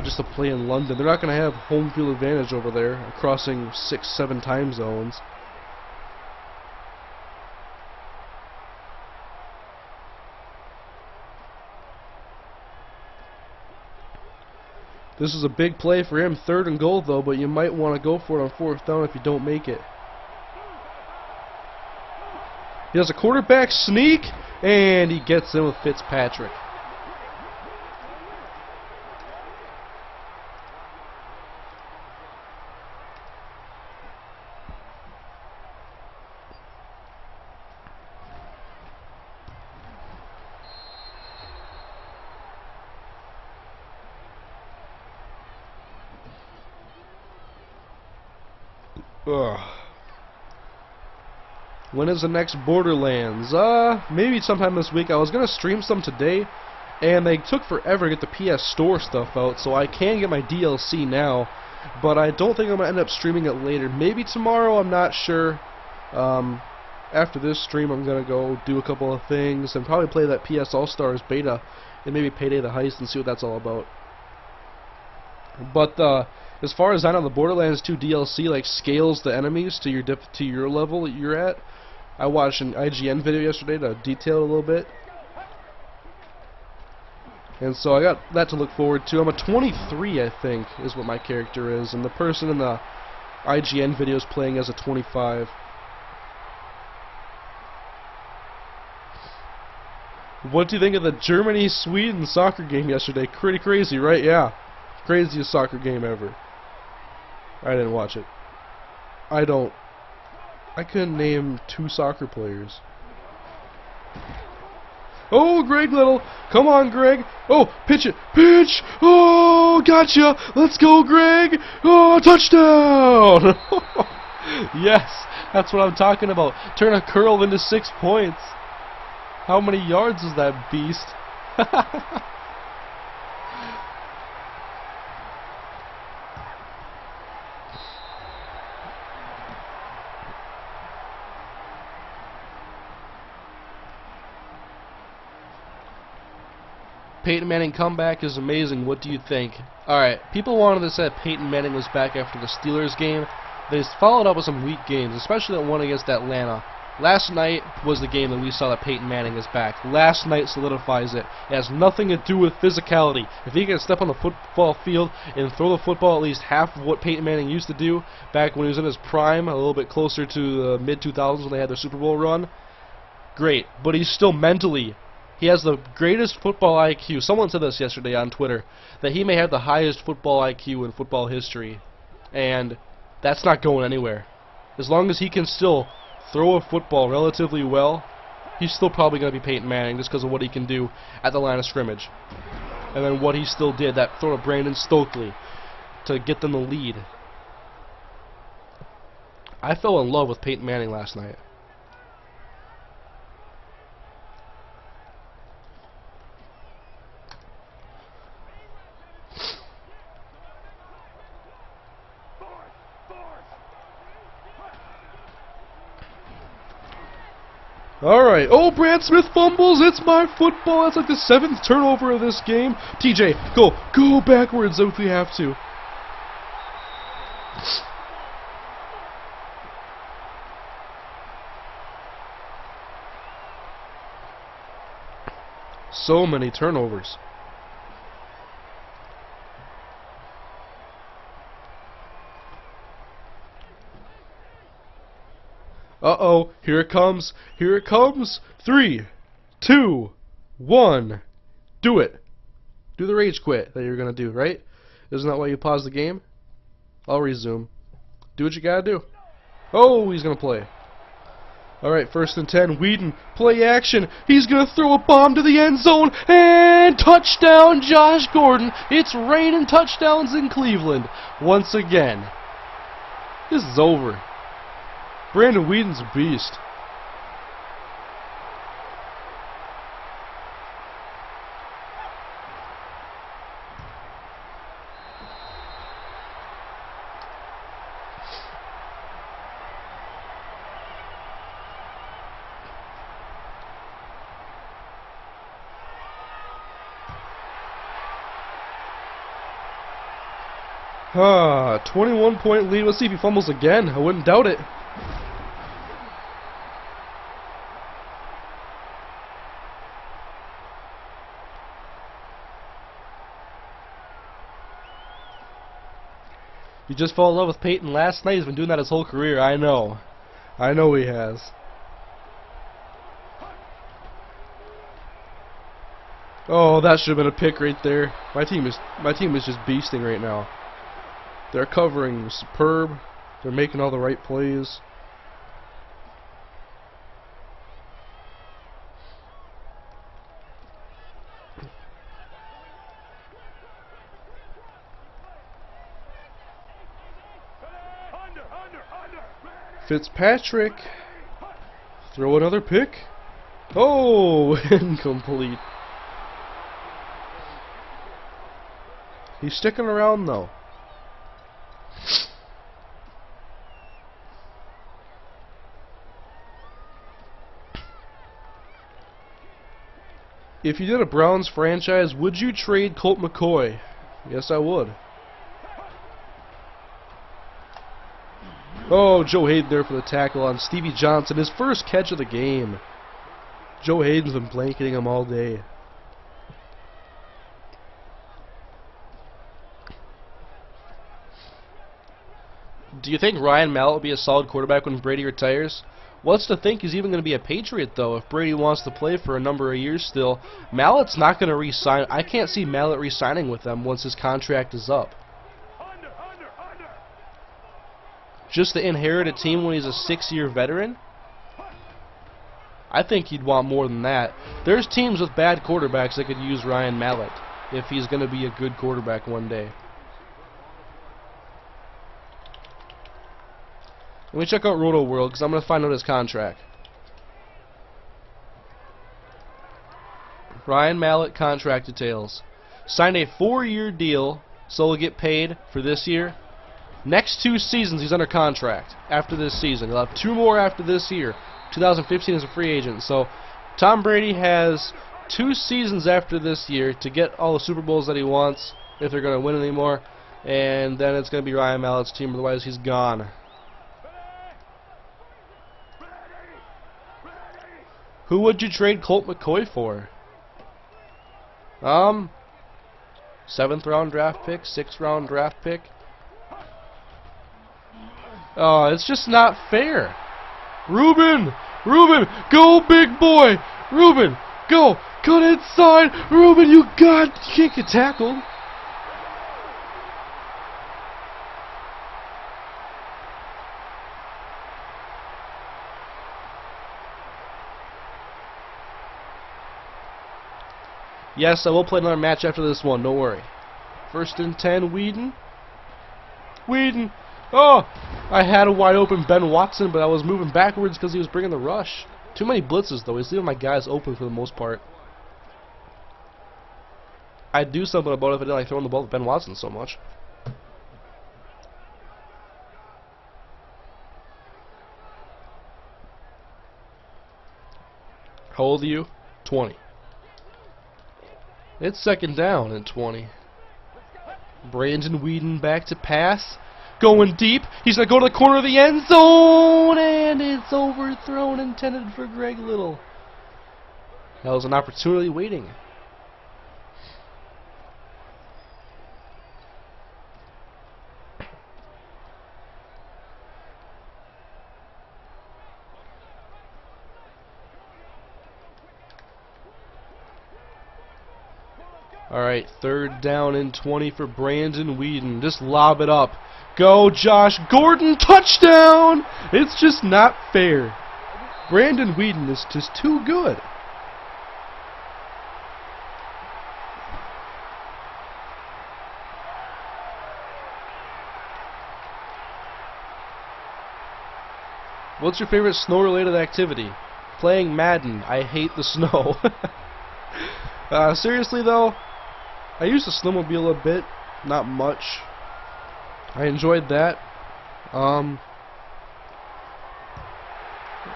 just to play in London. They're not going to have home field advantage over there, crossing 6-7 time zones. This is a big play for him, 3rd and goal though, but you might want to go for it on 4th down if you don't make it. He has a quarterback sneak, and he gets in with Fitzpatrick. Ugh. When is the next Borderlands? Maybe sometime this week. I was gonna stream some today, and they took forever to get the PS Store stuff out, so I can get my DLC now, but I don't think I'm gonna end up streaming it later. Maybe tomorrow, I'm not sure. After this stream, I'm gonna go do a couple of things and probably play that PS All-Stars beta and maybe Payday the Heist and see what that's all about. But as far as I know, the Borderlands 2 DLC like scales the enemies to your level that you're at. I watched an IGN video yesterday to detail it a little bit, and so I got that to look forward to. I'm a 23, I think, is what my character is, and the person in the IGN video is playing as a 25. What do you think of the Germany-Sweden soccer game yesterday? Pretty crazy, right? Yeah. Craziest soccer game ever. I didn't watch it. I couldn't name 2 soccer players. Oh, Greg Little. Come on, Greg. Oh, pitch it. Pitch. Oh, gotcha. Let's go, Greg. Oh, touchdown. Yes, that's what I'm talking about. Turn a curl into 6 points. How many yards is that beast? Peyton Manning comeback is amazing. What do you think? Alright, people wanted to say that Peyton Manning was back after the Steelers game. They followed up with some weak games, especially that one against Atlanta. Last night was the game that we saw that Peyton Manning is back. Last night solidifies it. It has nothing to do with physicality. If he can step on the football field and throw the football at least half of what Peyton Manning used to do back when he was in his prime, a little bit closer to the mid-2000s when they had their Super Bowl run, great. But he's still mentally, he has the greatest football IQ. Someone said this yesterday on Twitter, that he may have the highest football IQ in football history. And that's not going anywhere. As long as he can still throw a football relatively well, he's still probably going to be Peyton Manning just because of what he can do at the line of scrimmage. And then what he still did, that throw to Brandon Stokely to get them the lead. I fell in love with Peyton Manning last night. Alright, oh, Brad Smith fumbles, it's my football, that's like the 7th turnover of this game. TJ, go backwards if we have to. So many turnovers. Uh-oh, here it comes. Here it comes. 3, 2, 1. Do it. Do the rage quit that you're going to do, right? Isn't that why you pause the game? I'll resume. Do what you got to do. Oh, he's going to play. Alright, 1st and 10. Whedon, play action. He's going to throw a bomb to the end zone. And touchdown, Josh Gordon. It's raining touchdowns in Cleveland. Once again. This is over. Brandon Whedon's a beast. Ah, 21-point lead. Let's see if he fumbles again. I wouldn't doubt it. You just fell in love with Peyton last night. He's been doing that his whole career. I know. I know he has. Oh, that should have been a pick right there. My team is just beasting right now. They're covering superb. They're making all the right plays. Fitzpatrick. Throw another pick. Oh, incomplete. He's sticking around though. If you did a Browns franchise, would you trade Colt McCoy? Yes, I would. Oh, Joe Hayden there for the tackle on Stevie Johnson. His first catch of the game. Joe Hayden's been blanketing him all day. Do you think Ryan Mallett will be a solid quarterback when Brady retires? What's to think he's even going to be a Patriot, though, if Brady wants to play for a number of years still? Mallett's not going to re-sign. I can't see Mallett re-signing with them once his contract is up. Just to inherit a team when he's a 6-year veteran? I think he'd want more than that. There's teams with bad quarterbacks that could use Ryan Mallett if he's going to be a good quarterback one day. Let me check out Roto World because I'm going to find out his contract. Ryan Mallett contract details. Signed a 4-year deal, so he'll get paid for this year. Next 2 seasons he's under contract after this season. He'll have 2 more after this year. 2015 is a free agent. So Tom Brady has 2 seasons after this year to get all the Super Bowls that he wants, if they're going to win anymore. And then it's going to be Ryan Mallett's team, otherwise he's gone. Who would you trade Colt McCoy for? 7th round draft pick, 6th round draft pick. Oh, it's just not fair. Ruben, go big boy. Ruben, go, cut inside. Ruben, you can't get tackled. Yes, I will play another match after this one, don't worry. 1st and 10, Whedon. Oh! I had a wide open Ben Watson, but I was moving backwards because he was bringing the rush. Too many blitzes, though. He's leaving my guys open for the most part. I'd do something about it if I didn't like throwing the ball to Ben Watson so much. How old are you? 20. It's 2nd down and 20. Brandon Whedon back to pass. Going deep. He's going to go to the corner of the end zone. And it's overthrown, intended for Greg Little. That was an opportunity waiting. Alright, 3rd down and 20 for Brandon Whedon. Just lob it up. Go, Josh Gordon, touchdown! It's just not fair. Brandon Whedon is just too good. What's your favorite snow-related activity? Playing Madden. I hate the snow. Seriously though, I used to snowmobile a bit, not much. I enjoyed that.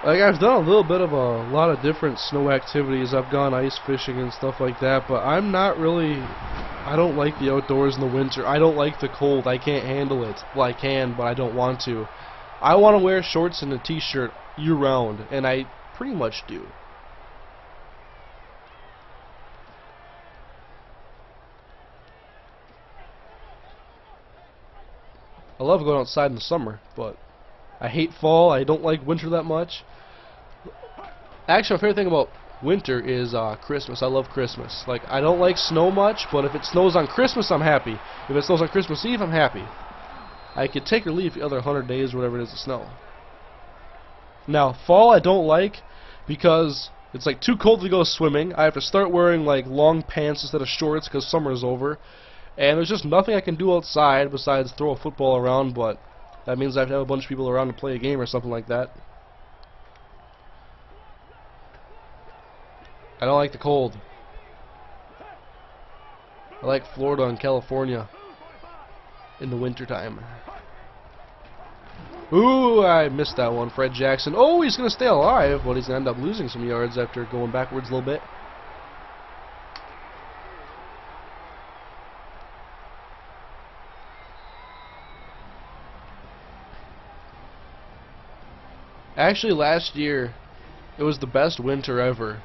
Like I've done a little bit of a lot of different snow activities. I've gone ice fishing and stuff like that, but I'm not really, I don't like the outdoors in the winter. I don't like the cold. I can't handle it. Well, I can, but I don't want to. I want to wear shorts and a t-shirt year-round, and I pretty much do. I love going outside in the summer, but I hate fall. I don't like winter that much. Actually, my favorite thing about winter is Christmas. I love Christmas. Like, I don't like snow much, but if it snows on Christmas, I'm happy. If it snows on Christmas Eve, I'm happy. I could take or leave the other 100 days, whatever it is, to snow. Now, fall I don't like because it's like too cold to go swimming. I have to start wearing like long pants instead of shorts because summer's over. And there's just nothing I can do outside besides throw a football around, but that means I have to have a bunch of people around to play a game or something like that. I don't like the cold. I like Florida and California in the wintertime. Ooh, I missed that one. Fred Jackson. Oh, he's going to stay alive, but he's going to end up losing some yards after going backwards a little bit. Actually, last year, it was the best winter ever.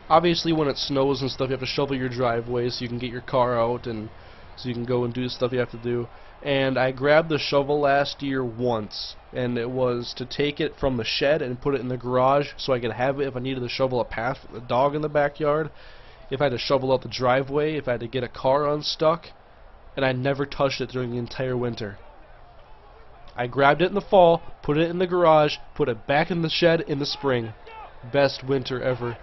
Obviously, when it snows and stuff, you have to shovel your driveway so you can get your car out and so you can go and do the stuff you have to do. And I grabbed the shovel last year once, and it was to take it from the shed and put it in the garage so I could have it if I needed to shovel a path for the dog in the backyard, if I had to shovel out the driveway, if I had to get a car unstuck, and I never touched it during the entire winter. I grabbed it in the fall, put it in the garage, put it back in the shed in the spring. Best winter ever.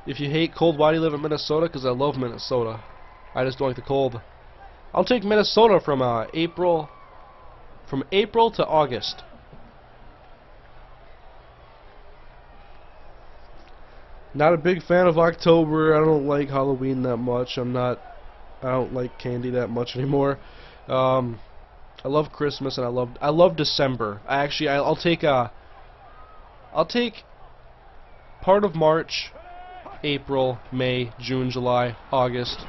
If you hate cold, why do you live in Minnesota? Because I love Minnesota. I just don't like the cold. I'll take Minnesota from April to August. Not a big fan of October. I don't like Halloween that much. I don't like candy that much anymore. I love Christmas and I love December. I'll take part of March, April, May, June, July, August.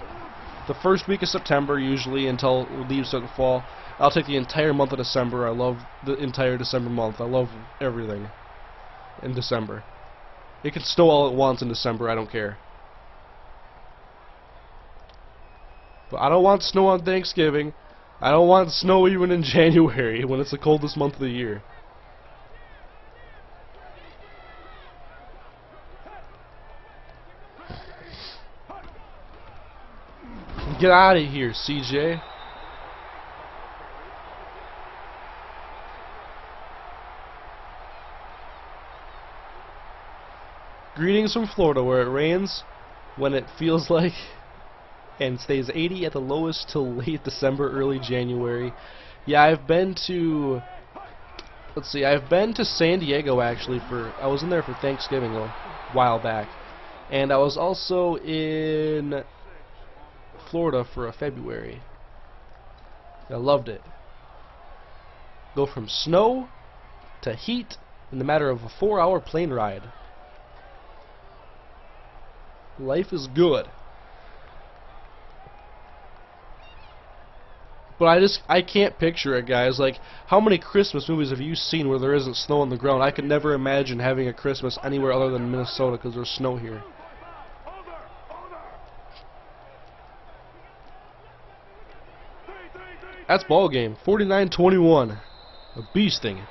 The first week of September usually until leaves start to fall. I'll take the entire month of December. I love the entire December month. I love everything in December. It can snow all at once in December. I don't care. But I don't want snow on Thanksgiving. I don't want snow even in January when it's the coldest month of the year. Get out of here, CJ. Greetings from Florida, where it rains when it feels like and stays 80 at the lowest till late December, early January. Yeah, I've been to San Diego actually I was in there for Thanksgiving a while back. And I was also in Florida for February. I loved it. Go from snow to heat in the matter of a 4-hour plane ride. Life is good. But I can't picture it, guys. Like, how many Christmas movies have you seen where there isn't snow on the ground? I could never imagine having a Christmas anywhere other than Minnesota because there's snow here. That's ball game. 49-21. A beast thing.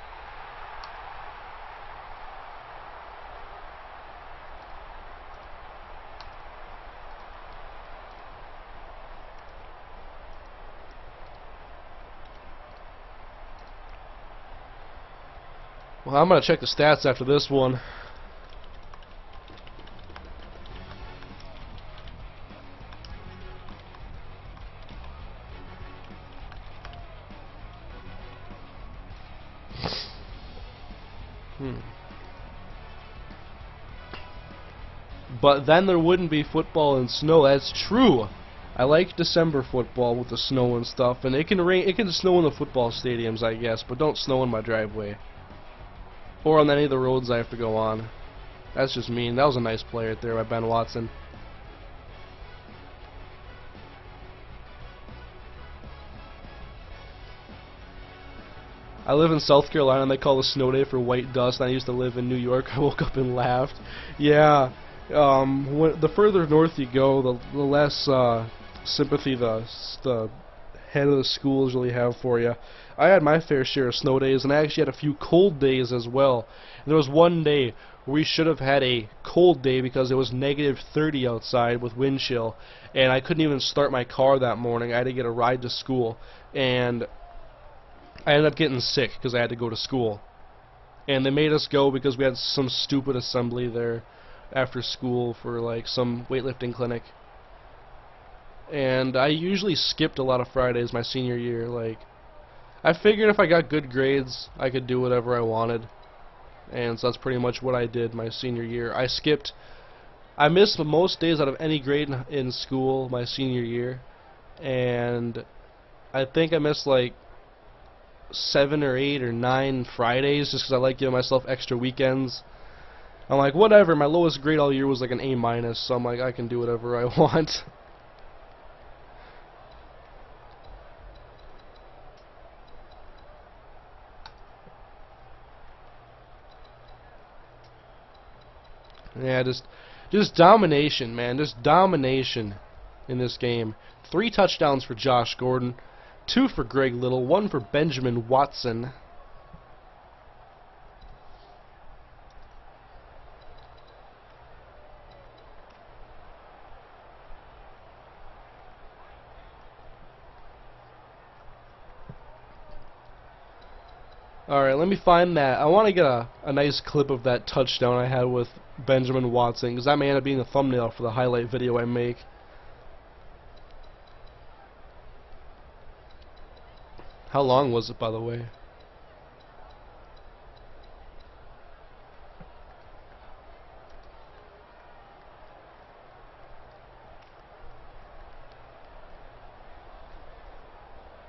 Well, I'm going to check the stats after this one. But then there wouldn't be football and snow. That's true. I like December football with the snow and stuff, and it can rain. It can snow in the football stadiums, I guess, but don't snow in my driveway or on any of the roads I have to go on. That's just mean. That was a nice play right there by Ben Watson. I live in South Carolina, and they call the snow day for white dust. And I used to live in New York. I woke up and laughed. Yeah. The further north you go, the less sympathy the head of the schools really have for you. I had my fair share of snow days, and I actually had a few cold days as well. And there was one day where we should have had a cold day because it was -30 outside with wind chill, and I couldn't even start my car that morning. I had to get a ride to school, and I ended up getting sick because I had to go to school. and they made us go because we had some stupid assembly there after school for like some weightlifting clinic. And I usually skipped a lot of Fridays my senior year. Like, I figured if I got good grades, I could do whatever I wanted. And so that's pretty much what I did my senior year. I missed most days out of any grade in school my senior year. And I think I missed like 7 or 8 or 9 Fridays just because I like giving myself extra weekends. I'm like, whatever, my lowest grade all year was like an A-, so I'm like, I can do whatever I want. Yeah, just domination, man. Just domination in this game. 3 touchdowns for Josh Gordon, 2 for Greg Little, 1 for Benjamin Watson. Alright, let me find that. I want to get a nice clip of that touchdown I had with Benjamin Watson, because that may end up being a thumbnail for the highlight video I make. How long was it, by the way?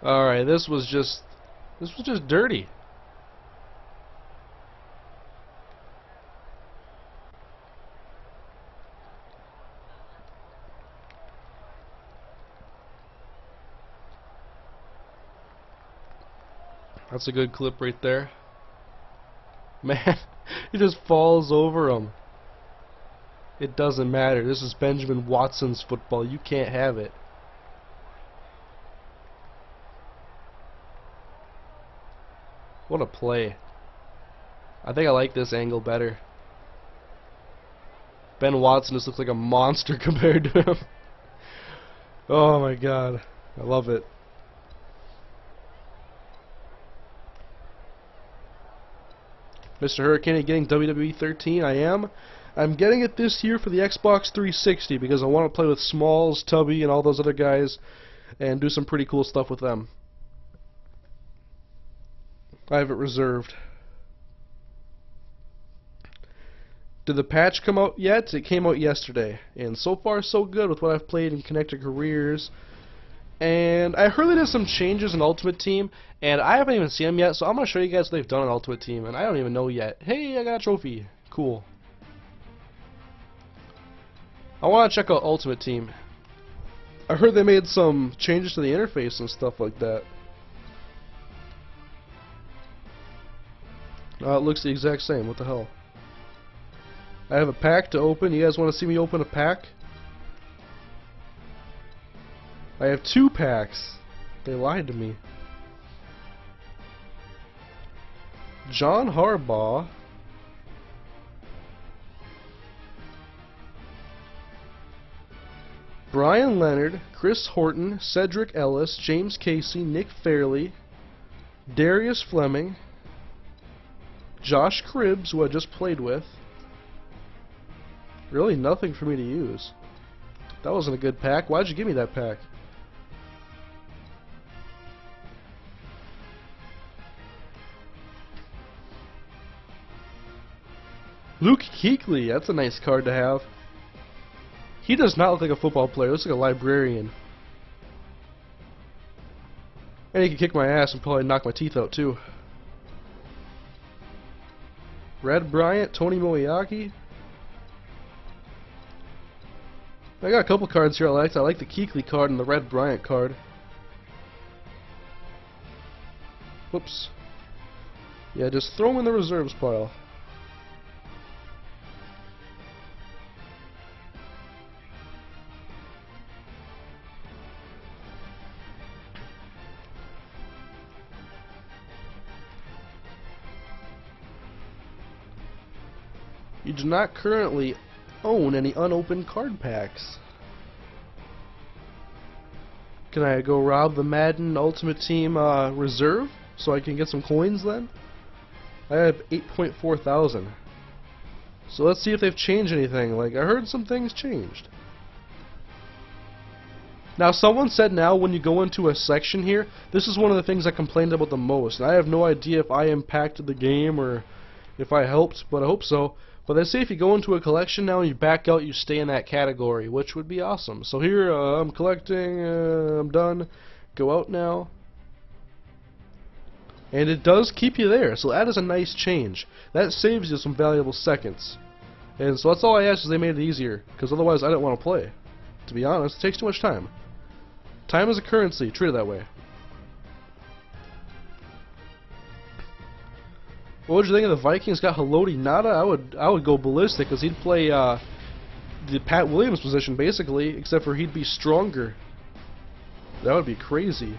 Alright, this was just dirty. That's a good clip right there. Man, he just falls over him. It doesn't matter. This is Benjamin Watson's football. You can't have it. What a play. I think I like this angle better. Ben Watson just looks like a monster compared to him. Oh my god. I love it. MrHurriicane getting WWE 13. I am. I'm getting it this year for the Xbox 360 because I want to play with Smalls, Tubby, and all those other guys and do some pretty cool stuff with them. I have it reserved. Did the patch come out yet? It came out yesterday, and so far so good with what I've played in Connected Careers. And I heard they did some changes in Ultimate Team, and I haven't even seen them yet, so I'm going to show you guys what they've done in Ultimate Team, and I don't even know yet. Hey, I got a trophy. Cool. I want to check out Ultimate Team. I heard they made some changes to the interface and stuff like that. It looks the exact same. What the hell? I have a pack to open. You guys want to see me open a pack? I have 2 packs. They lied to me. John Harbaugh. Brian Leonard, Chris Horton, Cedric Ellis, James Casey, Nick Fairley, Darius Fleming, Josh Cribbs, who I just played with. Really nothing for me to use. That wasn't a good pack. Why'd you give me that pack? Luke Kuechly, that's a nice card to have. He does not look like a football player. He looks like a librarian. And he can kick my ass and probably knock my teeth out too. Red Bryant, Tony Moeaki. I got a couple cards here I liked. I like the Kuechly card and the Red Bryant card. Whoops. Yeah, just throw them in the reserves pile. You do not currently own any unopened card packs. Can I go rob the Madden Ultimate Team reserve so I can get some coins then? I have 8.4 thousand. So let's see if they've changed anything. Like, I heard some things changed. Now, someone said now when you go into a section here, this is one of the things I complained about the most. And I have no idea if I impacted the game or if I helped, but I hope so. But they say if you go into a collection now and you back out, you stay in that category, which would be awesome. So here, I'm collecting, I'm done. Go out now. And it does keep you there, so that is a nice change. That saves you some valuable seconds. And so that's all I ask, is they made it easier, because otherwise I didn't want to play. To be honest, it takes too much time. Time is a currency, treat it that way. What would you think if the Vikings got Haloti Ngata? I would go ballistic, because he'd play the Pat Williams position basically, except for he'd be stronger. That would be crazy.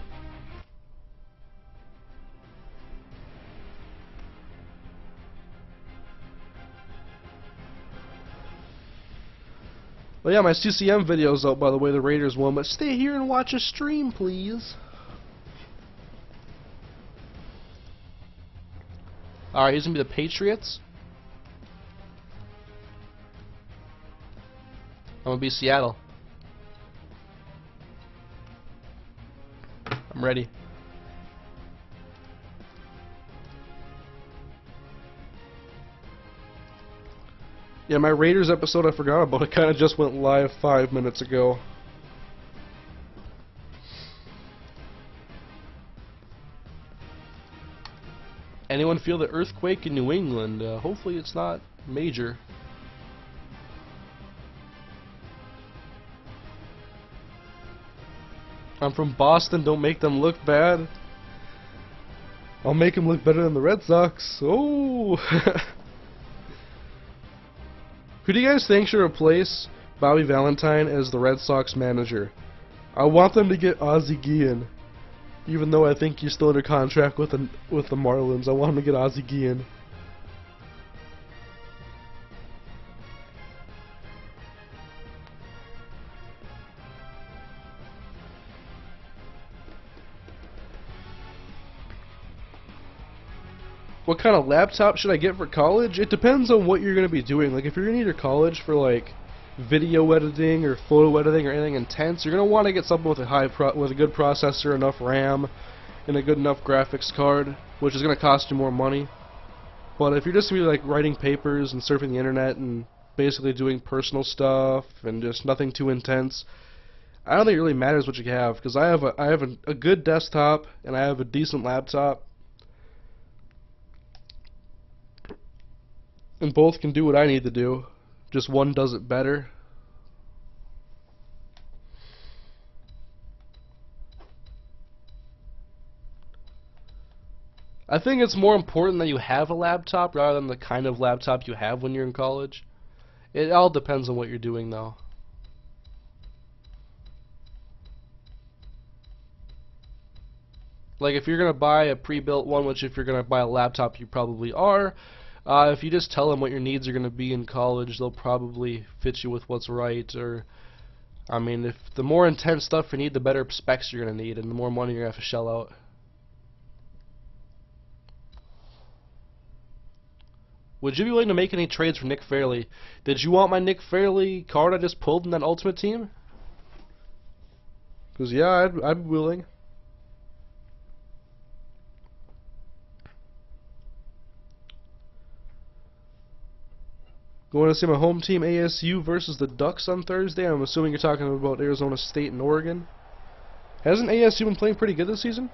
Well, yeah, my CCM video's out, by the way, the Raiders won, but stay here and watch a stream, please. Alright, he's gonna be the Patriots. I'm gonna be Seattle. I'm ready. Yeah, my Raiders episode I forgot about. It kind of just went live 5 minutes ago. Anyone feel the earthquake in New England? Hopefully it's not major. I'm from Boston, don't make them look bad. I'll make them look better than the Red Sox. Oh! Who do you guys think should replace Bobby Valentine as the Red Sox manager? I want them to get Ozzie Guillen. Even though I think he's still under contract with the Marlins, I want him to get Ozzie Guillen. What kind of laptop should I get for college? It depends on what you're going to be doing. Like, if you're going to need your college for, like, video editing or photo editing or anything intense, you're going to want to get something with a with a good processor, enough RAM, and a good enough graphics card, which is going to cost you more money. But if you're just going to be, like, writing papers and surfing the internet and basically doing personal stuff and just nothing too intense, I don't think it really matters what you have, because I have a good desktop and I have a decent laptop. And both can do what I need to do, just one does it better. I think it's more important that you have a laptop rather than the kind of laptop you have when you're in college. It all depends on what you're doing, though. Like, if you're going to buy a pre-built one, which if you're going to buy a laptop you probably are, if you just tell them what your needs are going to be in college, they'll probably fit you with what's right. Or, I mean, if the more intense stuff you need, the better specs you're going to need, and the more money you're going to have to shell out. Would you be willing to make any trades for Nick Fairley? Did you want my Nick Fairley card I just pulled in that Ultimate Team? Because, yeah, I'd be willing. Going to see my home team ASU versus the Ducks on Thursday. I'm assuming you're talking about Arizona State and Oregon. Hasn't ASU been playing pretty good this season?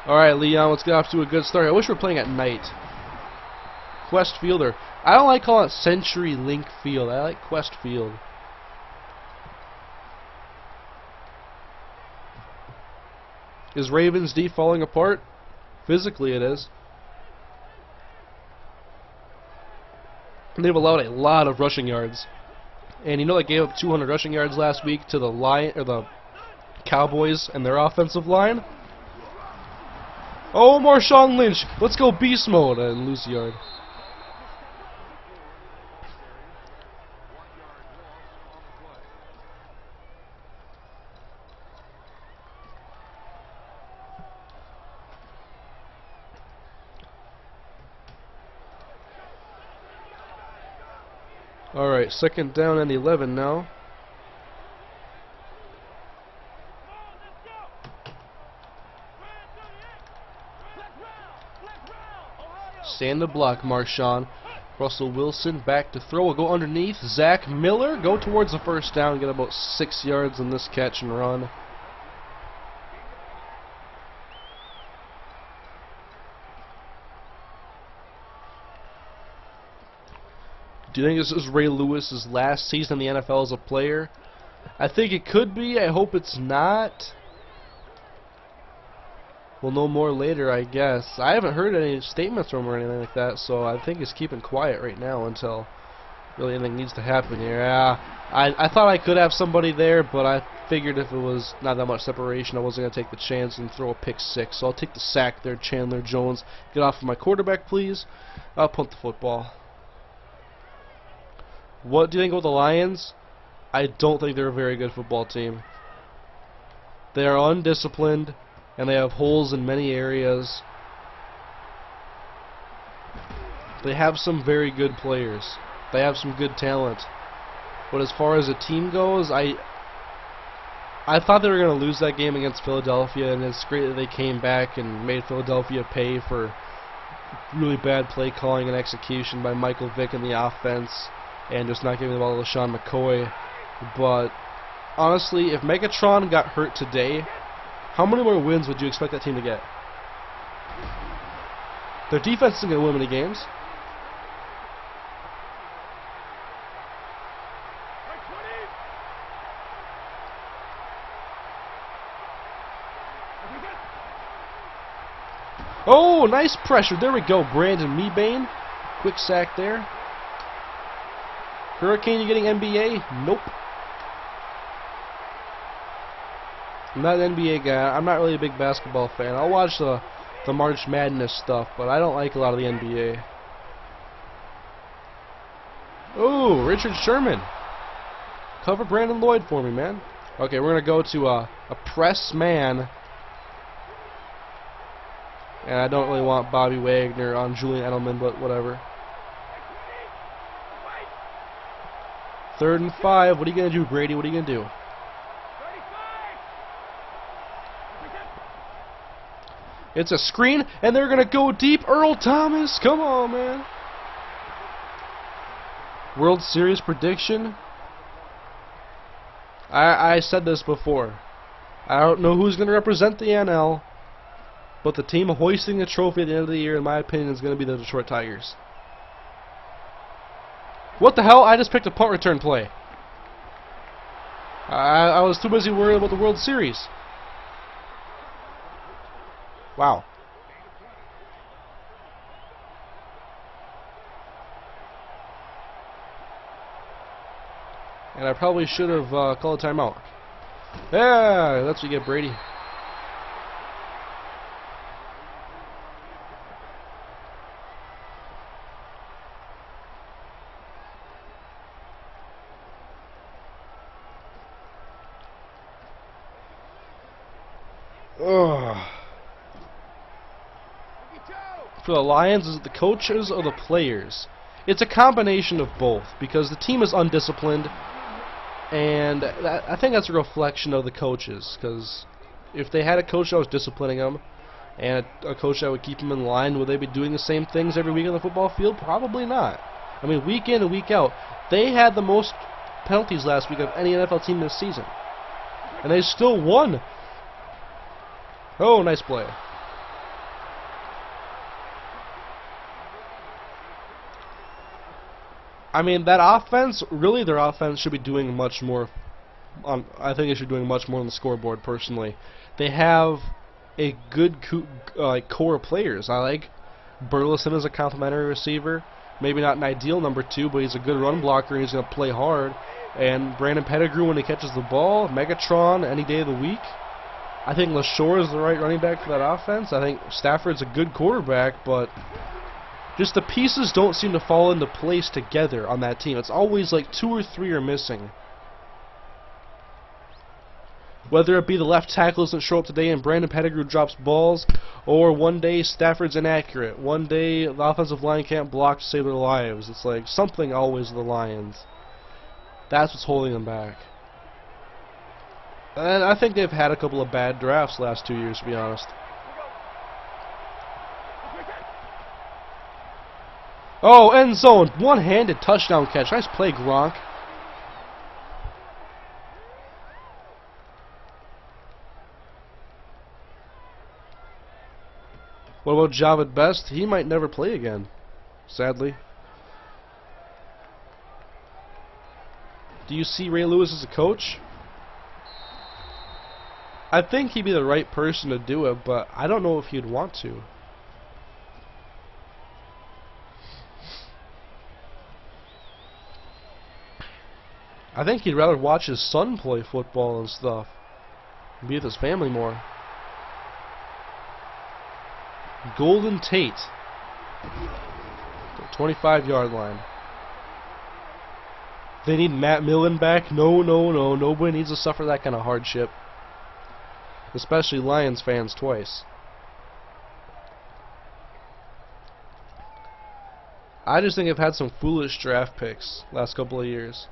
Alright, Leon, let's get off to a good start. I wish we were playing at night. Quest Fielder. I don't like calling it Century Link Field. I like Quest Field. Is Ravens D falling apart? Physically it is. They've allowed a lot of rushing yards. And you know they gave up 200 rushing yards last week to the Cowboys and their offensive line? Oh, Marshawn Lynch! Let's go beast mode and lose the yard. Alright, second down and 11 now. Stand the block, Marshawn. Russell Wilson back to throw. Will go underneath. Zach Miller go towards the first down. Get about 6 yards in this catch and run. Do you think this is Ray Lewis's last season in the NFL as a player? I think it could be. I hope it's not. We'll know more later, I guess. I haven't heard any statements from him or anything like that, so I think he's keeping quiet right now until really anything needs to happen here. I thought I could have somebody there, but I figured if it was not that much separation, I wasn't going to take the chance and throw a pick six. So I'll take the sack there, Chandler Jones. Get off of my quarterback, please. I'll punt the football. What do you think about the Lions? I don't think they're a very good football team. They are undisciplined, and they have holes in many areas. They have some very good players. They have some good talent. But as far as a team goes, I thought they were going to lose that game against Philadelphia, and it's great that they came back and made Philadelphia pay for really bad play calling and execution by Michael Vick in the offense, and just not giving the ball to LaShawn McCoy. But honestly, if Megatron got hurt today, how many more wins would you expect that team to get? Their defense isn't going to win many games. Oh, nice pressure. There we go. Brandon Mebane. Quick sack there. Hurricane, you getting NBA? Nope. I'm not an NBA guy. I'm not really a big basketball fan. I'll watch the March Madness stuff, but I don't like a lot of the NBA. Oh, Richard Sherman. Cover Brandon Lloyd for me, man. Okay, we're going to go to a press man. And I don't really want Bobby Wagner on Julian Edelman, but whatever. 3rd and 5. What are you going to do, Brady? What are you going to do? It's a screen, and they're going to go deep. Earl Thomas, come on, man. World Series prediction. I said this before. I don't know who's going to represent the NL, but the team hoisting the trophy at the end of the year, in my opinion, is going to be the Detroit Tigers. What the hell? I just picked a punt return play. I was too busy worrying about the World Series. Wow. And I probably should have called a timeout. Yeah, that's what you get, Brady. Ugh. For the Lions, is it the coaches or the players? It's a combination of both, because the team is undisciplined, and I think that's a reflection of the coaches, because if they had a coach that was disciplining them, and a coach that would keep them in line, would they be doing the same things every week on the football field? Probably not. I mean, week in and week out, they had the most penalties last week of any NFL team this season, and they still won. Oh, nice play. I mean, that offense, really their offense should be doing much more. I think they should be doing much more on the scoreboard, personally. They have a good core of players. I like Burleson as a complimentary receiver. Maybe not an ideal number 2, but he's a good run blocker and he's going to play hard. And Brandon Pettigrew, when he catches the ball, Megatron any day of the week. I think LaShore is the right running back for that offense. I think Stafford's a good quarterback, but just the pieces don't seem to fall into place together on that team. It's always like 2 or 3 are missing. Whether it be the left tackle doesn't show up today and Brandon Pettigrew drops balls, or one day Stafford's inaccurate, one day the offensive line can't block to save their lives. It's like something always with the Lions. That's what's holding them back. And I think they've had a couple of bad drafts the last 2 years, to be honest. Oh, end zone. One-handed touchdown catch. Nice play, Gronk. What about Javid Best? He might never play again, sadly. Do you see Ray Lewis as a coach? I think he'd be the right person to do it, but I don't know if he'd want to. I think he'd rather watch his son play football and stuff. Be with his family more. Golden Tate. 25-yard line. They need Matt Millen back? No. Nobody needs to suffer that kind of hardship. Especially Lions fans twice. I just think I've had some foolish draft picks last couple of years.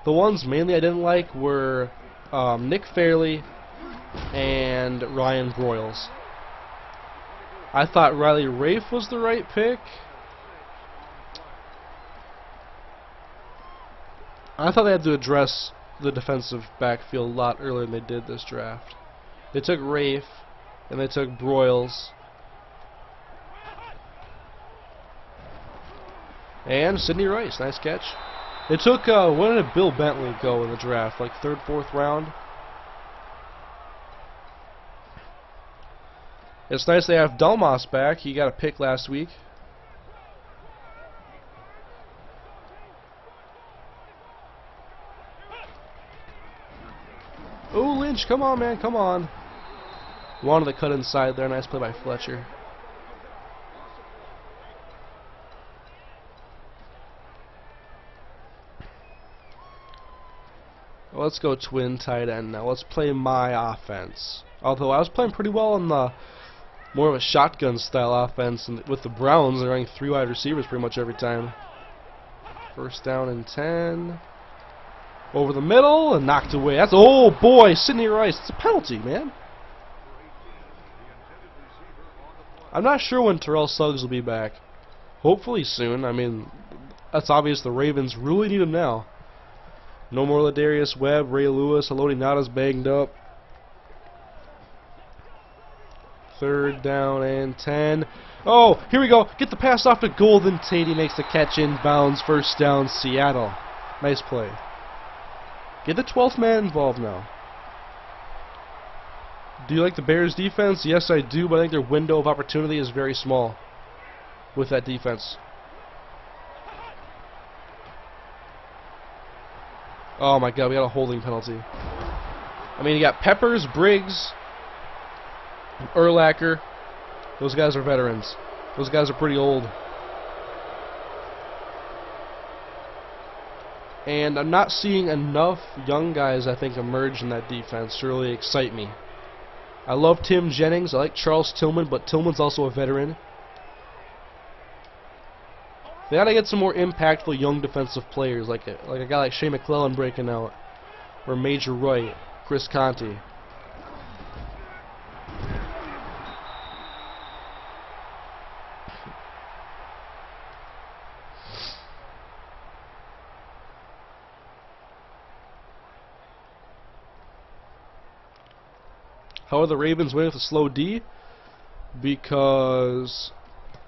The ones mainly I didn't like were Nick Fairley and Ryan Broyles. I thought Riley Rafe was the right pick. I thought they had to address the defensive backfield a lot earlier than they did this draft. They took Rafe and they took Broyles. And Sidney Rice, nice catch. They took, when did Bill Bentley go in the draft? Like 3rd, 4th round? It's nice they have Delmas back. He got a pick last week. Oh, Lynch, come on, man, come on. Wanted to cut inside there. Nice play by Fletcher. Let's go twin tight end now. Let's play my offense. Although I was playing pretty well in the more of a shotgun style offense, and with the Browns they're running 3 wide receivers pretty much every time. 1st down and 10. Over the middle and knocked away. That's, oh boy, Sidney Rice. It's a penalty, man. I'm not sure when Terrell Suggs will be back. Hopefully soon. I mean, that's obvious the Ravens really need him now. No more Ladarius Webb, Ray Lewis, Haloti Ngata's banged up. 3rd down and 10. Oh, here we go. Get the pass off to Golden Tate. He makes the catch inbounds. 1st down, Seattle. Nice play. Get the 12th man involved now. Do you like the Bears' defense? Yes, I do, but I think their window of opportunity is very small with that defense. Oh my god, we got a holding penalty. I mean, you got Peppers, Briggs, Urlacher. Those guys are veterans. Those guys are pretty old. And I'm not seeing enough young guys, I think, emerge in that defense to really excite me. I love Tim Jennings. I like Charles Tillman, but Tillman's also a veteran. They gotta get some more impactful young defensive players, like a guy like Shea McClellan breaking out, or Major Wright, Chris Conte. How are the Ravens winning with a slow D? Because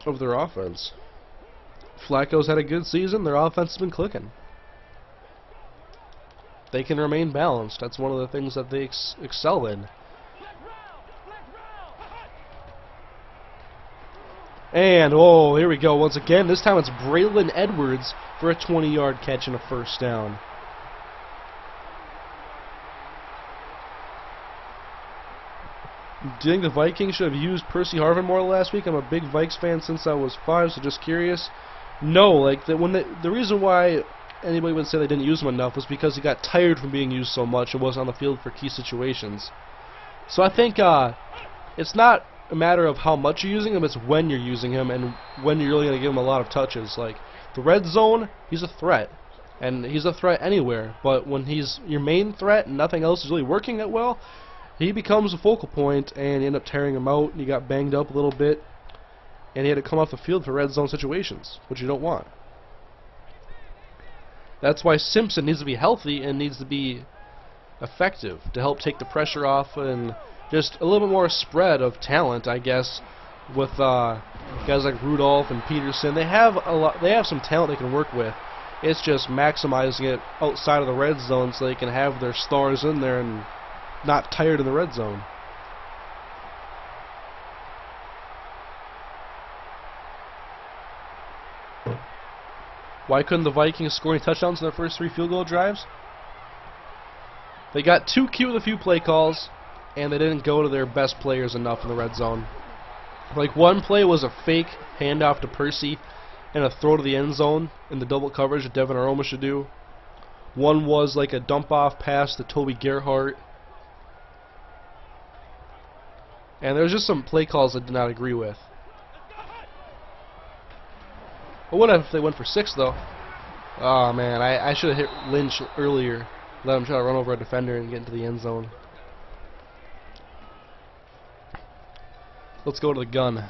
of their offense. Flacco's had a good season. Their offense has been clicking. They can remain balanced. That's one of the things that they excel in. And, oh, here we go. Once again, this time it's Braylon Edwards for a 20-yard catch and a 1st down. Do you think the Vikings should have used Percy Harvin more last week? I'm a big Vikes fan since I was 5, so just curious. No, like the reason why anybody would say they didn't use him enough was because he got tired from being used so much and wasn't on the field for key situations. So I think it's not a matter of how much you're using him, it's when you're using him and when you're really going to give him a lot of touches. Like, the red zone, he's a threat. And he's a threat anywhere. But when he's your main threat and nothing else is really working that well, he becomes a focal point, and you end up tearing him out, and he got banged up a little bit, and he had to come off the field for red zone situations, which you don't want. That's why Simpson needs to be healthy and needs to be effective to help take the pressure off, and just a little bit more spread of talent, I guess, with guys like Rudolph and Peterson. They have some talent they can work with. It's just maximizing it outside of the red zone so they can have their stars in there and not tired in the red zone. Why couldn't the Vikings score any touchdowns in their first 3 field goal drives? They got too cute with a few play calls, and they didn't go to their best players enough in the red zone. Like, one play was a fake handoff to Percy and a throw to the end zone in the double coverage that Devin Aroma should do. One was like a dump-off pass to Toby Gerhart. And there was just some play calls I did not agree with. I would have if they went for 6, though. Oh, man, I should have hit Lynch earlier. Let him try to run over a defender and get into the end zone. Let's go to the gun. I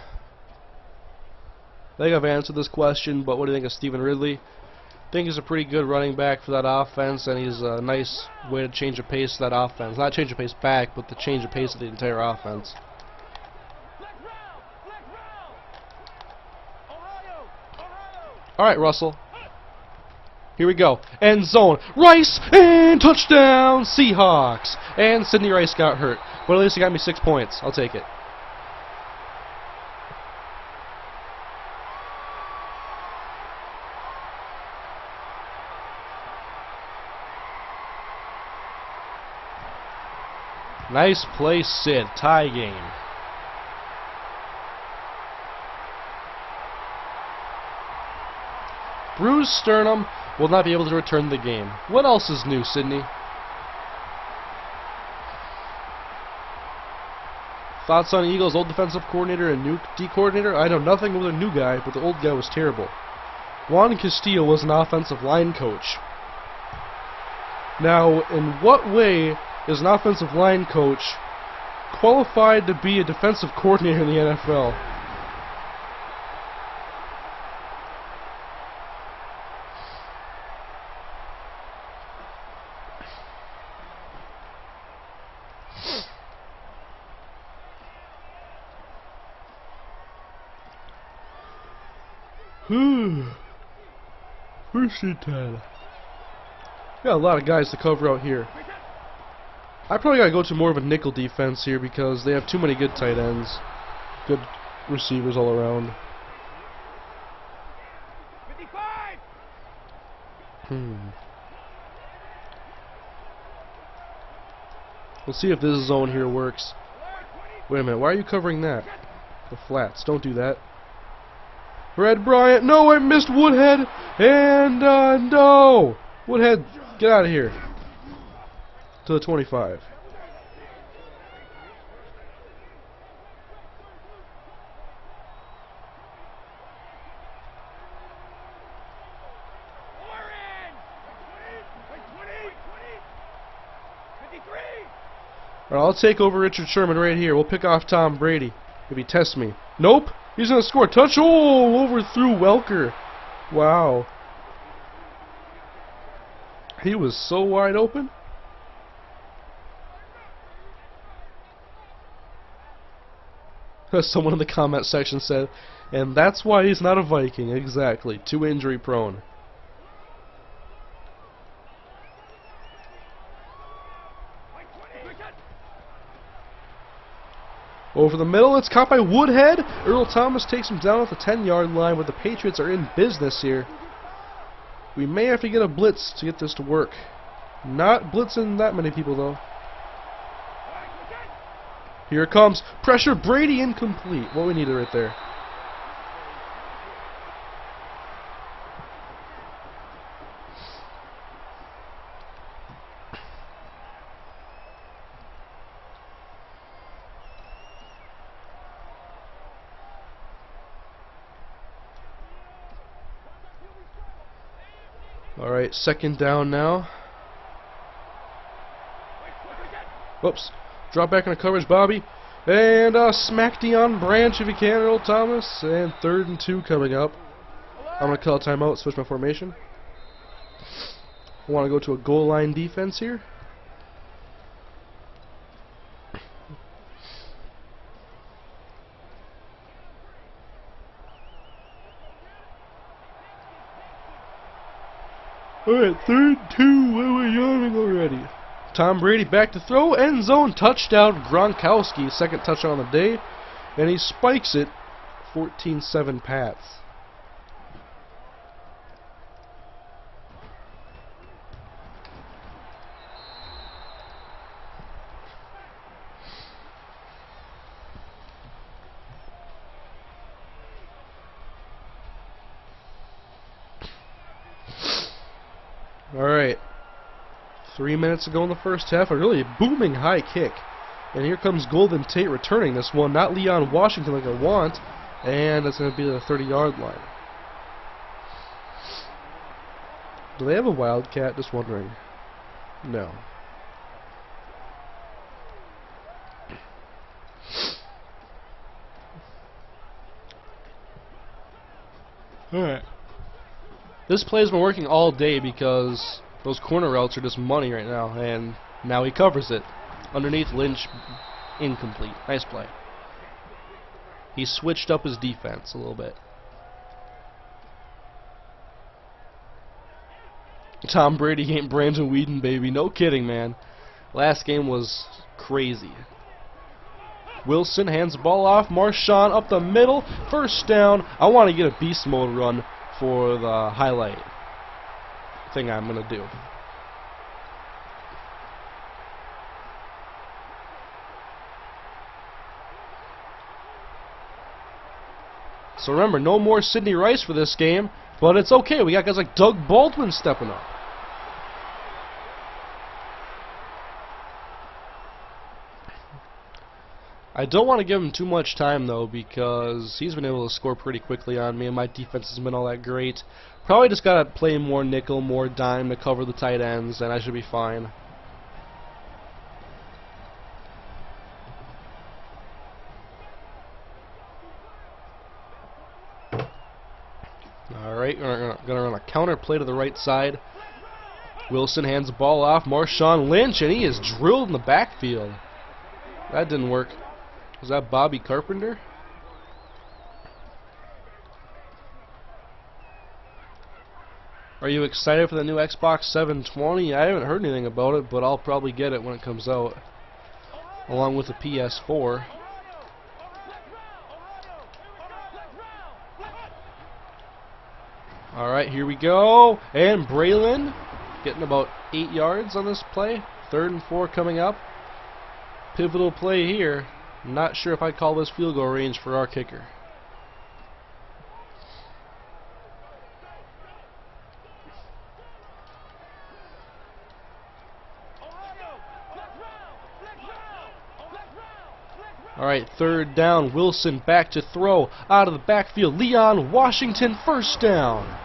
think I've answered this question, but what do you think of Stephen Ridley? I think he's a pretty good running back for that offense, and he's a nice way to change the pace of that offense. Not change the pace back, but to change the pace of the entire offense. Alright, Russell. Here we go. End zone. Rice, and touchdown, Seahawks. And Sidney Rice got hurt. But at least he got me 6 points. I'll take it. Nice play, Sid. Tie game. Bruised sternum, will not be able to return the game. What else is new, Sydney? Thoughts on Eagles' old defensive coordinator and new D coordinator? I know nothing of the new guy, but the old guy was terrible. Juan Castillo was an offensive line coach. Now, in what way is an offensive line coach qualified to be a defensive coordinator in the NFL? First and 10. Got a lot of guys to cover out here. I probably gotta go to more of a nickel defense here because they have too many good tight ends, good receivers all around. 55. We'll see if this zone here works. Wait a minute, why are you covering that? The flats, don't do that. Red Bryant, no, I missed Woodhead, and no! Woodhead, get out of here. To the 25. Alright, I'll take over Richard Sherman right here. We'll pick off Tom Brady if he tests me. Nope! He's going to score. Touch! Oh! Overthrew Welker. Wow. He was so wide open. Someone in the comment section said, and that's why he's not a Viking. Exactly. Too injury prone. Over the middle, it's caught by Woodhead. Earl Thomas takes him down at the 10-yard line, but the Patriots are in business here. We may have to get a blitz to get this to work. Not blitzing that many people, though. Here it comes. Pressure, Brady, incomplete. What we needed right there. Alright, second down now. Whoops. Drop back into coverage, Bobby. And smack Deion Branch if you can, Earl Thomas. And 3rd and 2 coming up. I'm going to call a timeout, switch my formation. I want to go to a goal line defense here. Alright, 3rd and 2. Why am I yawning already? Tom Brady back to throw. End zone touchdown. Gronkowski, second touchdown on the day. And he spikes it. 14-7 Pats. Alright. 3 minutes ago in the first half, a really booming high kick. And here comes Golden Tate returning this one. Not Leon Washington like I want. And it's going to be the 30-yard line. Do they have a Wildcat? Just wondering. No. Alright. This play's been working all day because those corner routes are just money right now, and now he covers it. Underneath Lynch, incomplete. Nice play. He switched up his defense a little bit. Tom Brady ain't Brandon Weeden, baby. No kidding, man. Last game was crazy. Wilson hands the ball off. Marshawn up the middle. First down. I want to get a beast mode run for the highlight thing I'm going to do. So remember, no more Sidney Rice for this game, but it's okay. We got guys like Doug Baldwin stepping up. I don't want to give him too much time, though, because he's been able to score pretty quickly on me, and my defense hasn't been all that great. Probably just got to play more nickel, more dime to cover the tight ends, and I should be fine. Alright, we're going to run a counter play to the right side. Wilson hands the ball off. Marshawn Lynch, and he is drilled in the backfield. That didn't work. Was that Bobby Carpenter? Are you excited for the new Xbox 720? I haven't heard anything about it, but I'll probably get it when it comes out, along with the PS4. Alright, here we go. And Braylon getting about 8 yards on this play. 3rd and 4 coming up. Pivotal play here. Not sure if I'd call this field goal range for our kicker. Alright, 3rd down. Wilson back to throw. Out of the backfield. Leon Washington, first down.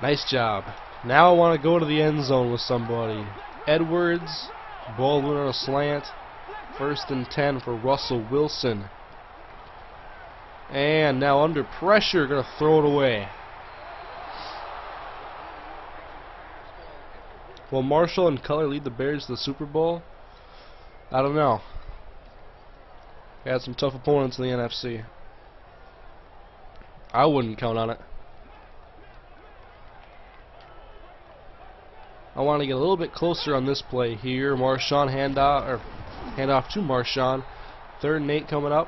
Nice job. Now I want to go to the end zone with somebody. Edwards, Baldwin on a slant. 1st and 10 for Russell Wilson. And now under pressure, going to throw it away. Will Marshall and Cutler lead the Bears to the Super Bowl? I don't know. They had some tough opponents in the NFC. I wouldn't count on it. I want to get a little bit closer on this play here. Marshawn handoff to Marshawn. 3rd and 8 coming up.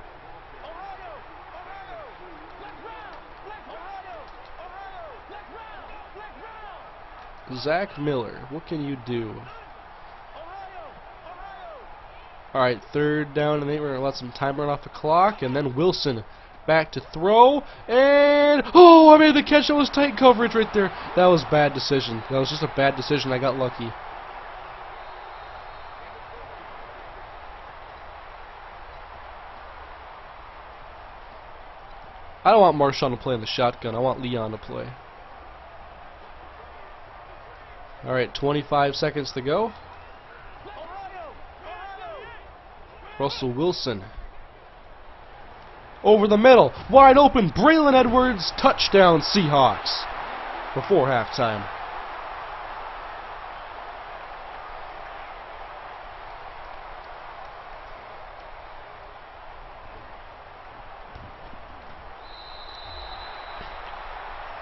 Zach Miller, what can you do? Alright, 3rd down and 8. We're going to let some time run off the clock. And then Wilson back to throw. And, oh, I made the catch. That was tight coverage right there. That was a bad decision. That was just a bad decision. I got lucky. I don't want Marshawn to play in the shotgun. I want Leon to play. Alright, 25 seconds to go. Russell Wilson. Over the middle. Wide open. Braylon Edwards. Touchdown Seahawks. Before halftime.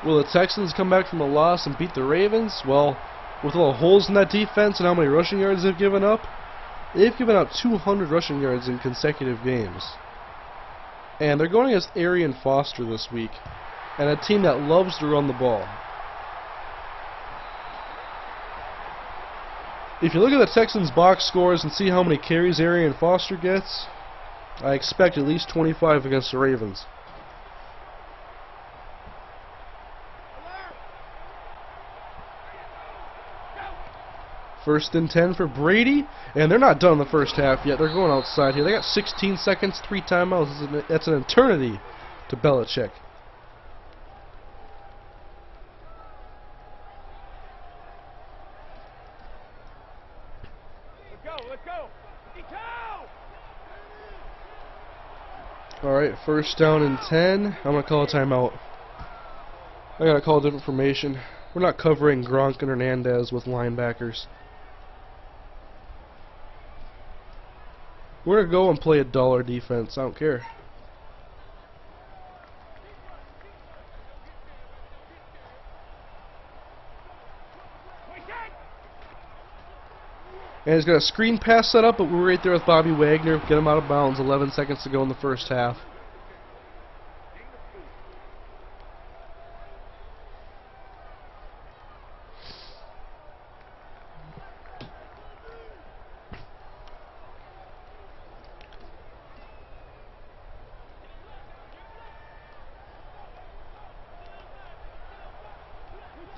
Will the Texans come back from a loss and beat the Ravens? Well, with all the holes in that defense and how many rushing yards they've given up, they've given up 200 rushing yards in consecutive games. And they're going against Arian Foster this week, and a team that loves to run the ball. If you look at the Texans' box scores and see how many carries Arian Foster gets, I expect at least 25 against the Ravens. First and 10 for Brady, and they're not done in the first half yet. They're going outside here. They got 16 seconds, 3 timeouts. That's an eternity to Belichick. Let's go. Alright, first down and 10. I'm going to call a timeout. I got to call a different formation. We're not covering Gronk and Hernandez with linebackers. We're going to go and play a dollar defense. I don't care. And he's got a screen pass set up, but we're right there with Bobby Wagner. Get him out of bounds. 11 seconds to go in the first half.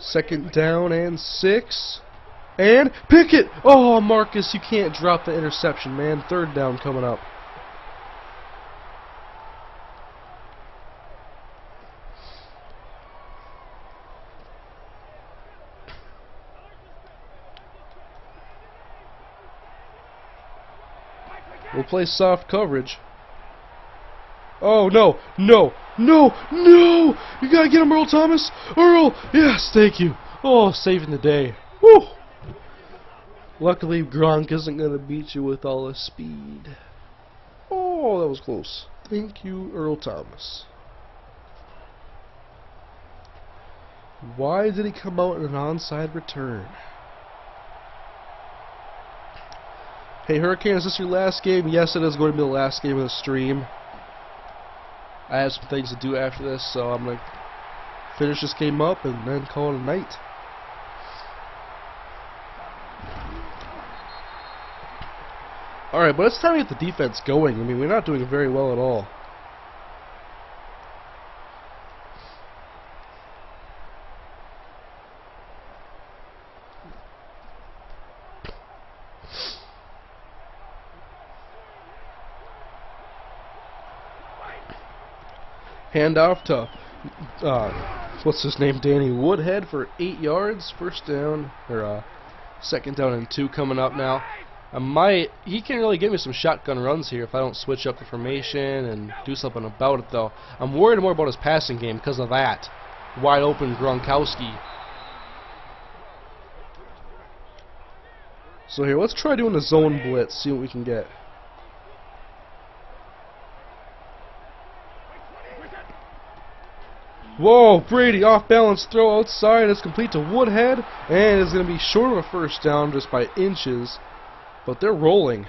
Second down and 6. And Pickett! Oh, Marcus, you can't drop the interception, man. Third down coming up. We'll play soft coverage. Oh, no, no, no, no! You gotta get him, Earl Thomas! Earl! Yes, thank you. Oh, saving the day. Woo! Luckily, Gronk isn't gonna beat you with all his speed. Oh, that was close. Thank you, Earl Thomas. Why did he come out in an onside return? Hey, Hurricane, is this your last game? Yes, it is going to be the last game of the stream. I have some things to do after this, so I'm going to finish this game up and then call it a night. Alright, but it's time to get the defense going. I mean, we're not doing very well at all. Handoff to, what's his name, Danny Woodhead for 8 yards. First down, or second down and 2 coming up now. He can really give me some shotgun runs here if I don't switch up the formation and do something about it, though. I'm worried more about his passing game because of that. Wide open Gronkowski. So here, let's try doing a zone blitz, see what we can get. Whoa, Brady, off balance throw outside. It's complete to Woodhead, and it's going to be short of a first down just by inches, but they're rolling.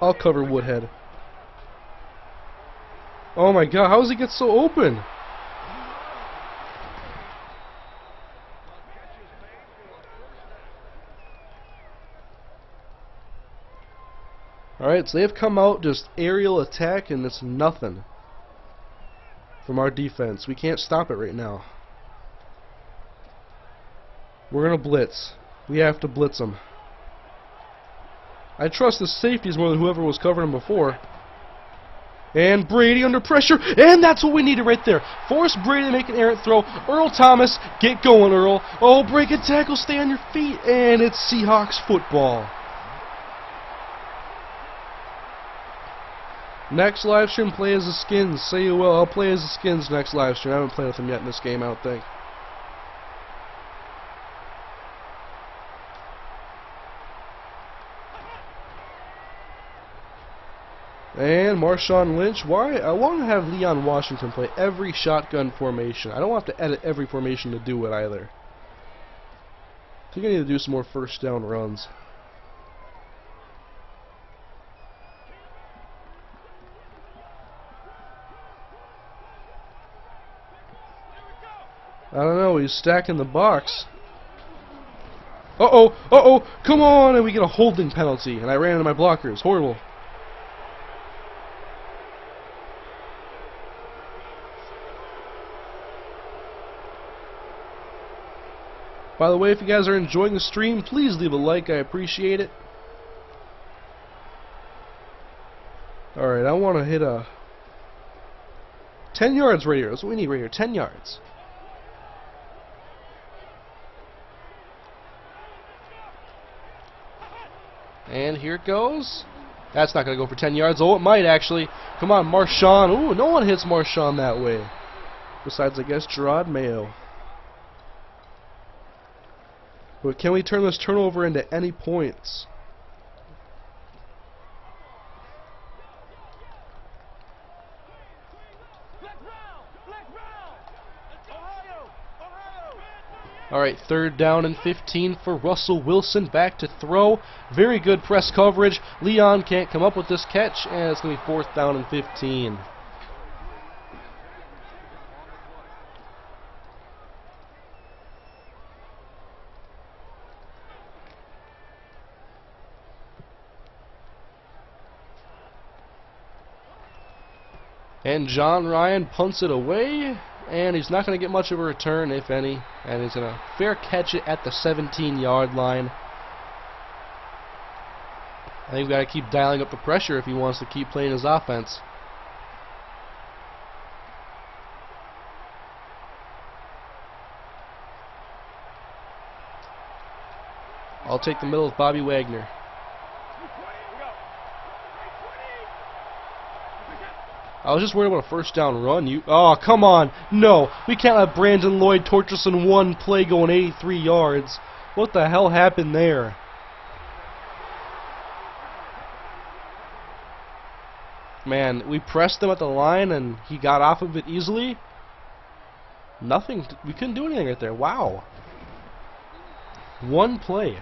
I'll cover Woodhead. Oh my god, how does he get so open? Alright, so they've come out just aerial attack, and it's nothing from our defense. We can't stop it right now. We're going to blitz. We have to blitz him. I trust the safeties more than whoever was covering him before. And Brady under pressure, and that's what we needed right there. Force Brady to make an errant throw. Earl Thomas, get going, Earl. Oh, break a tackle, stay on your feet, and it's Seahawks football. Next live stream, play as the Skins. Say you will. I'll play as the Skins next live stream. I haven't played with them yet in this game, I don't think. And Marshawn Lynch. Why? I want to have Leon Washington play every shotgun formation. I don't have to edit every formation to do it either. I think I need to do some more first down runs. I don't know, he's stacking the box. Uh-oh, uh-oh, come on, and we get a holding penalty, and I ran into my blockers. Horrible. By the way, if you guys are enjoying the stream, please leave a like, I appreciate it. Alright, I want to hit a 10 yards right here. That's what we need right here, 10 yards. And here it goes. That's not going to go for 10 yards. Oh, it might actually. Come on, Marshawn. Ooh, no one hits Marshawn that way. Besides, I guess, Gerard Mayo. But can we turn this turnover into any points? Alright, 3rd down and 15 for Russell Wilson. Back to throw. Very good press coverage. Leon can't come up with this catch, and it's going to be 4th down and 15. And John Ryan punts it away, and he's not going to get much of a return, if any, and he's going to fair catch it at the 17-yard line. I think we've got to keep dialing up the pressure if he wants to keep playing his offense. I'll take the middle with Bobby Wagner. I was just worried about a first down run. Oh, come on. No, we can't let Brandon Lloyd torture us in one play going 83 yards. What the hell happened there? Man, we pressed him at the line and he got off of it easily. Nothing. We couldn't do anything right there. Wow. One play.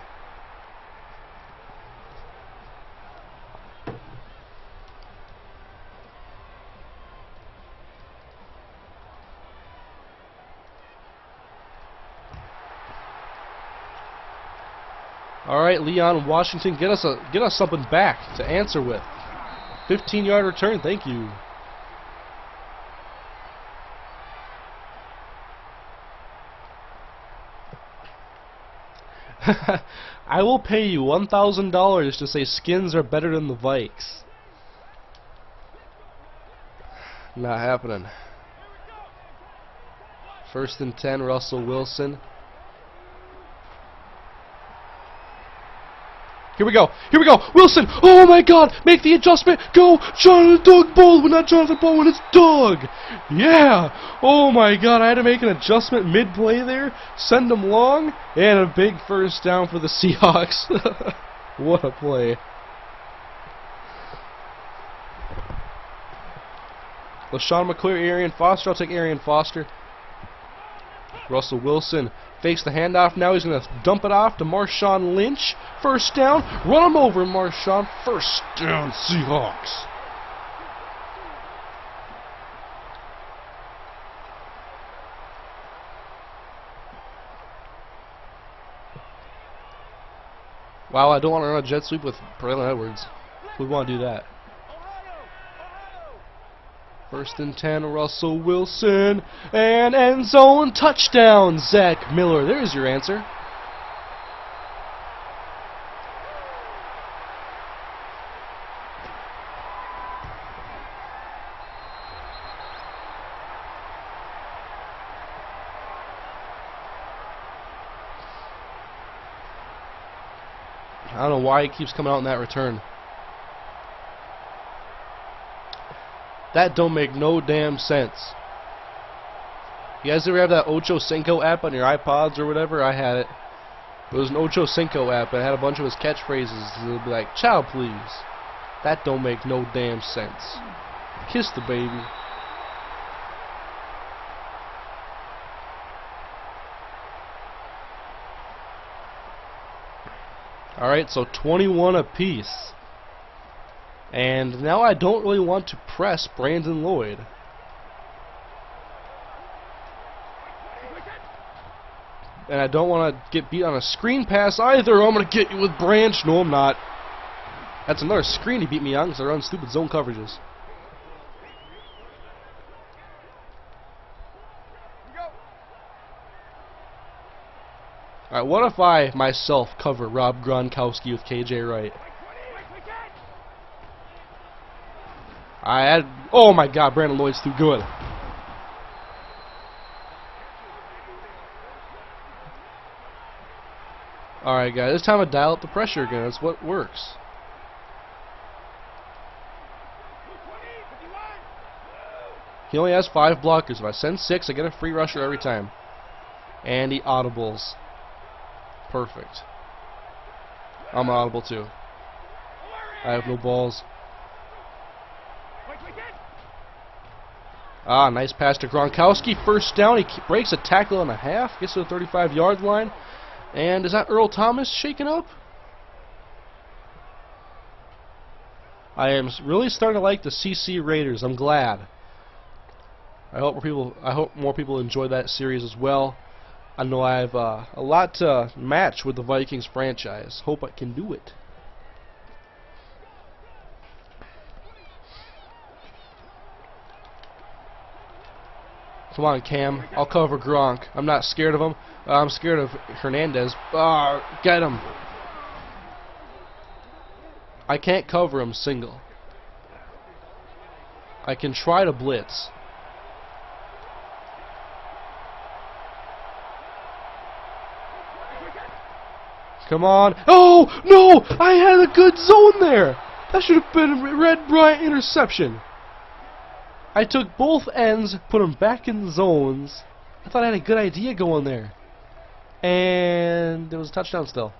Alright, Leon Washington, get us something back to answer with. 15-yard return, thank you. I will pay you $1,000 to say Skins are better than the Vikes. Not happening. 1st and 10, Russell Wilson. Here we go. Here we go. Wilson. Oh my God. Make the adjustment. Go. Jonathan Doug Baldwin. Not Jonathan Baldwin. It's Doug. Yeah. Oh my God. I had to make an adjustment mid-play there. Send them long. And a big first down for the Seahawks. What a play. LaShawn McClure, Arian Foster. I'll take Arian Foster. Russell Wilson fakes the handoff. Now he's going to dump it off to Marshawn Lynch. 1st down. Run him over, Marshawn. 1st down, Seahawks. Wow, I don't want to run a jet sweep with Braylon Edwards. We want to do that. 1st and 10, Russell Wilson, and end zone touchdown, Zach Miller. There's your answer. I don't know why he keeps coming out in that return. That don't make no damn sense. You guys ever have that Ocho Cinco app on your iPods or whatever? I had it. It was an Ocho Cinco app, and it had a bunch of his catchphrases. It would be like, "Chow, please." That don't make no damn sense. Kiss the baby. Alright, so 21 apiece. And now I don't really want to press Brandon Lloyd. And I don't want to get beat on a screen pass either. I'm going to get you with Branch. No, I'm not. That's another screen he beat me on because I run stupid zone coverages. Alright, what if I myself cover Rob Gronkowski with KJ Wright? Oh my god, Brandon Lloyd's too good. Alright guys, it's time to dial up the pressure again. That's what works. He only has 5 blockers. If I send 6, I get a free rusher every time. And he audibles. Perfect. I'm audible too. I have no balls. Ah, nice pass to Gronkowski. First down. He breaks a tackle and a half. Gets to the 35-yard line. And is that Earl Thomas shaken up? I am really starting to like the CC Raiders. I'm glad. I hope more people enjoy that series as well. I know I have a lot to match with the Vikings franchise. Hope I can do it. Come on, Cam. I'll cover Gronk. I'm not scared of him. I'm scared of Hernandez. Get him. I can't cover him single. I can try to blitz. Come on. Oh, no! I had a good zone there! That should have been a red bright interception. I took both ends, put them back in zones. I thought I had a good idea going there. And there was a touchdown still.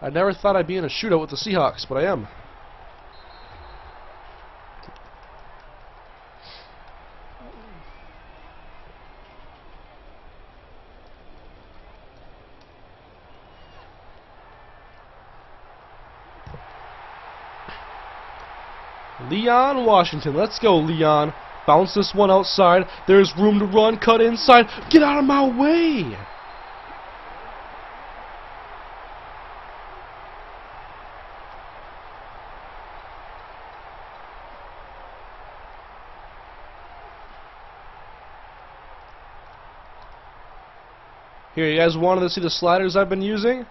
I never thought I'd be in a shootout with the Seahawks, but I am. Leon Washington. Let's go, Leon. Bounce this one outside. There's room to run. Cut inside. Get out of my way. Here, you guys wanted to see the sliders I've been using?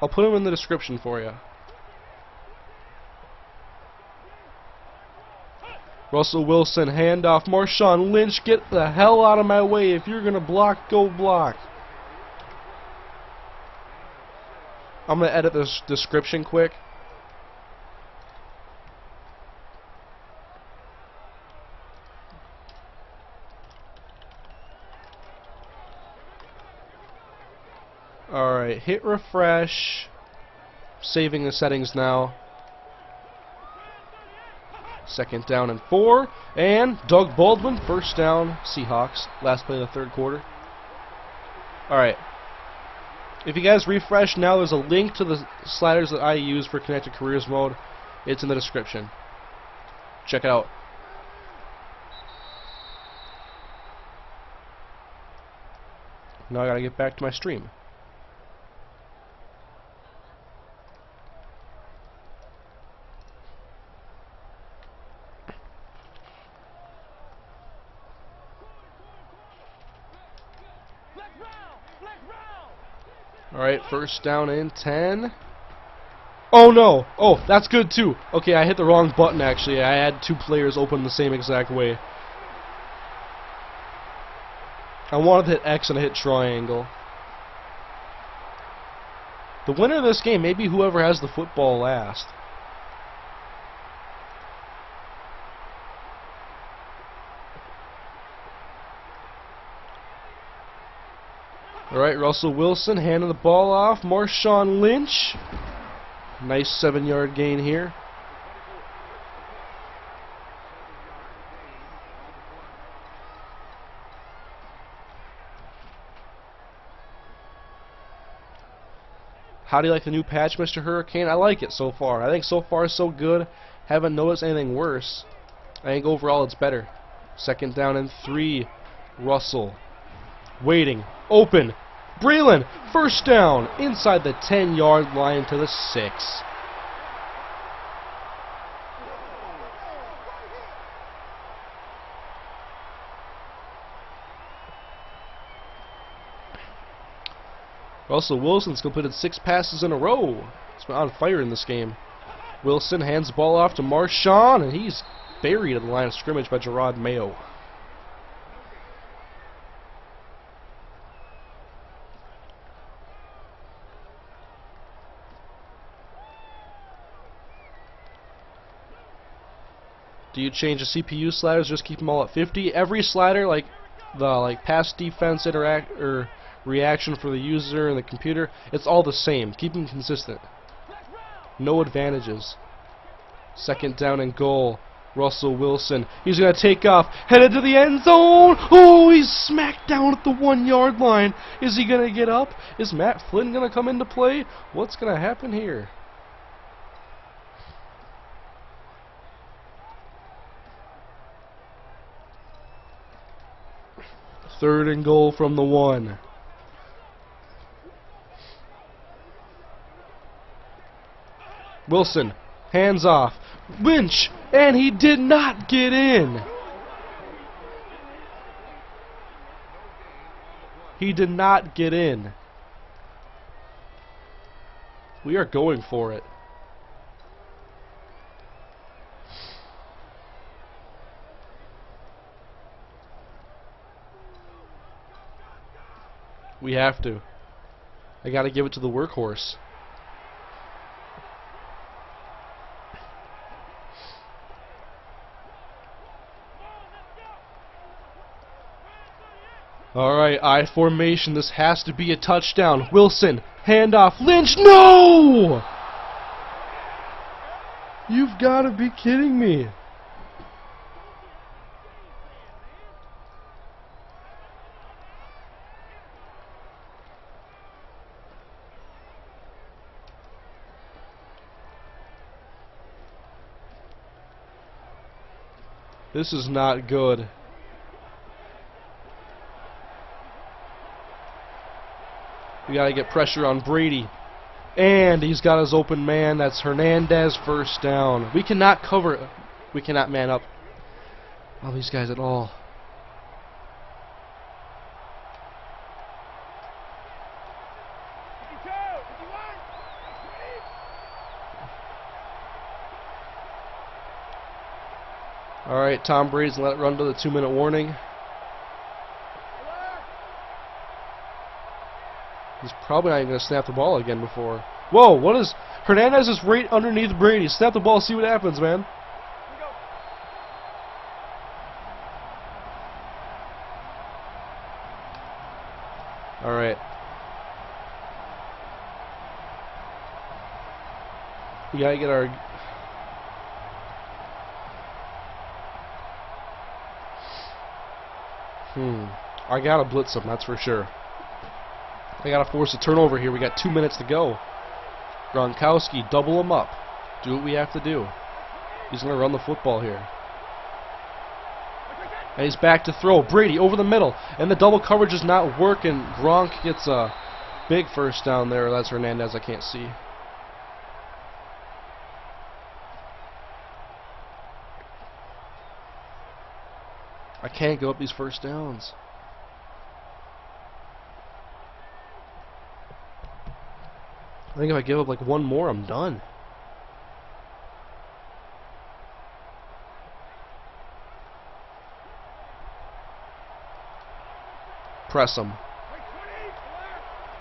I'll put them in the description for you. Russell Wilson, handoff. Marshawn Lynch, get the hell out of my way. If you're going to block, go block. I'm going to edit this description quick. Alright, hit refresh. Saving the settings now. 2nd down and 4. And Doug Baldwin, 1st down, Seahawks. Last play of the 3rd quarter. Alright. If you guys refresh now, there's a link to the sliders that I use for Connected Careers mode. It's in the description. Check it out. Now I gotta get back to my stream. Alright, 1st down and 10. Oh no! Oh, that's good too. Okay, I hit the wrong button actually. I had 2 players open the same exact way. I wanted to hit X and I hit triangle. The winner of this game may be whoever has the football last. Alright, Russell Wilson handing the ball off. Marshawn Lynch. Nice 7-yard gain here. How do you like the new patch, Mr. Hurricane? I like it so far. I think so far so good. Haven't noticed anything worse. I think overall it's better. 2nd down and 3. Russell. Waiting. Open. Braylon. 1st down. Inside the 10-yard line to the 6. Russell Wilson's completed 6 passes in a row. He's been on fire in this game. Wilson hands the ball off to Marshawn, and he's buried at the line of scrimmage by Gerard Mayo. Do you change the CPU sliders? Just keep them all at 50. Every slider, like the pass defense reaction for the user and the computer, it's all the same. Keep them consistent. No advantages. 2nd down and goal. Russell Wilson. He's going to take off. Headed to the end zone. Oh, he's smacked down at the 1-yard line. Is he going to get up? Is Matt Flynn going to come into play? What's going to happen here? Third and goal from the 1. Wilson, hands off. Lynch, and he did not get in. He did not get in. We are going for it. We have to. I gotta give it to the workhorse. Alright, I formation. This has to be a touchdown. Wilson, handoff. Lynch, no! You've got to be kidding me. This is not good. We gotta get pressure on Brady. And he's got his open man. That's Hernandez, 1st down. We cannot cover. We cannot man up all these guys at all. Alright, Tom Brady's let it run to the 2-minute warning. He's probably not even going to snap the ball again before. Whoa, what is... Hernandez is right underneath Brady. Snap the ball, see what happens, man. Alright. We got to get our... I got to blitz him, that's for sure. I gotta force a turnover here. We got 2 minutes to go. Gronkowski, double him up. Do what we have to do. He's gonna run the football here. And he's back to throw. Brady over the middle. And the double coverage is not working. Gronk gets a big 1st down there. That's Hernandez, I can't see. I can't go up these 1st downs. I think if I give up like one more, I'm done. Press him.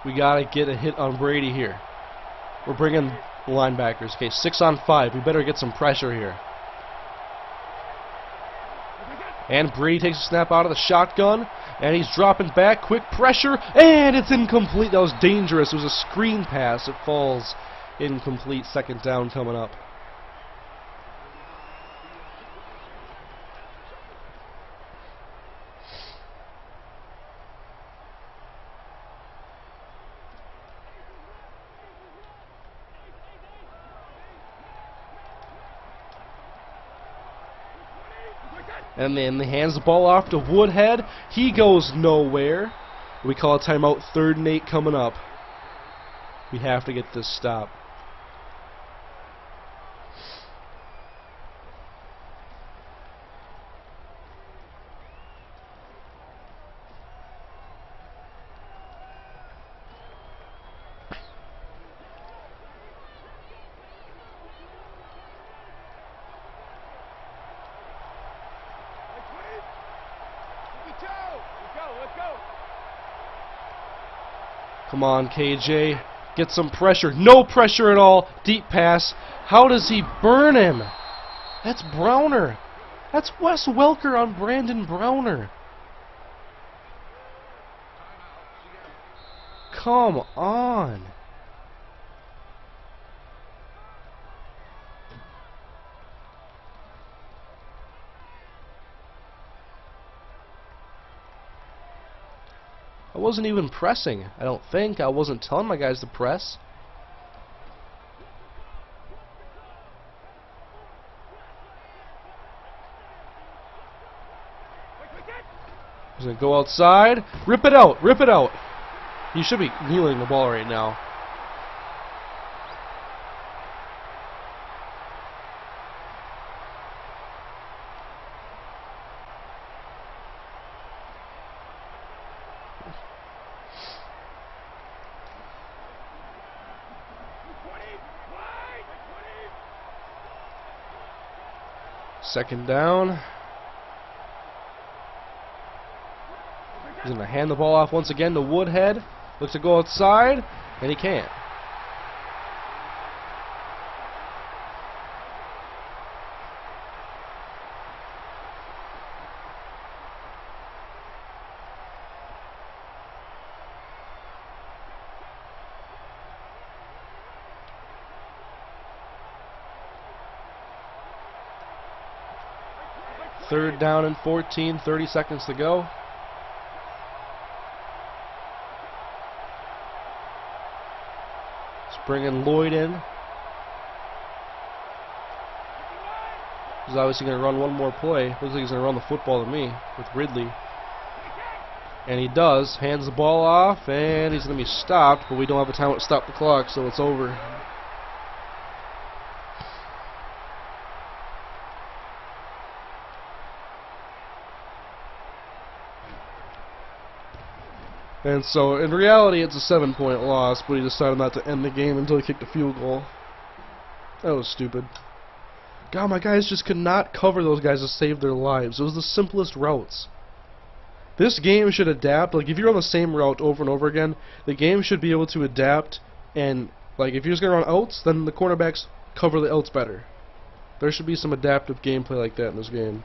We gotta get a hit on Brady here. We're bringing the linebackers. Okay, 6-on-5. We better get some pressure here. And Brady takes a snap out of the shotgun, and he's dropping back. Quick pressure, and it's incomplete. That was dangerous. It was a screen pass. It falls incomplete. Second down coming up. And then he hands the ball off to Woodhead. He goes nowhere. We call a timeout. 3rd and 8 coming up. We have to get this stop. Come on, KJ. Get some pressure. No pressure at all. Deep pass. How does he burn him? That's Browner. That's Wes Welker on Brandon Browner. Come on. I wasn't even pressing, I don't think. I wasn't telling my guys to press. He's going to go outside. Rip it out, rip it out. He should be kneeling the ball right now. Second down. He's going to hand the ball off once again to Woodhead. Looks to go outside, and he can't. Third down and 14, 30 seconds to go. Let's bring in Lloyd in. He's obviously going to run one more play. Looks like he's going to run the football to me with Ridley. And he does. Hands the ball off, and he's going to be stopped, but we don't have a time to stop the clock, so it's over. And so, in reality, it's a 7-point loss, but he decided not to end the game until he kicked a field goal. That was stupid. God, my guys just could not cover those guys to save their lives. It was the simplest routes. This game should adapt. Like, if you're on the same route over and over again, the game should be able to adapt, and, like, if you're just going to run outs, then the cornerbacks cover the outs better. There should be some adaptive gameplay like that in this game.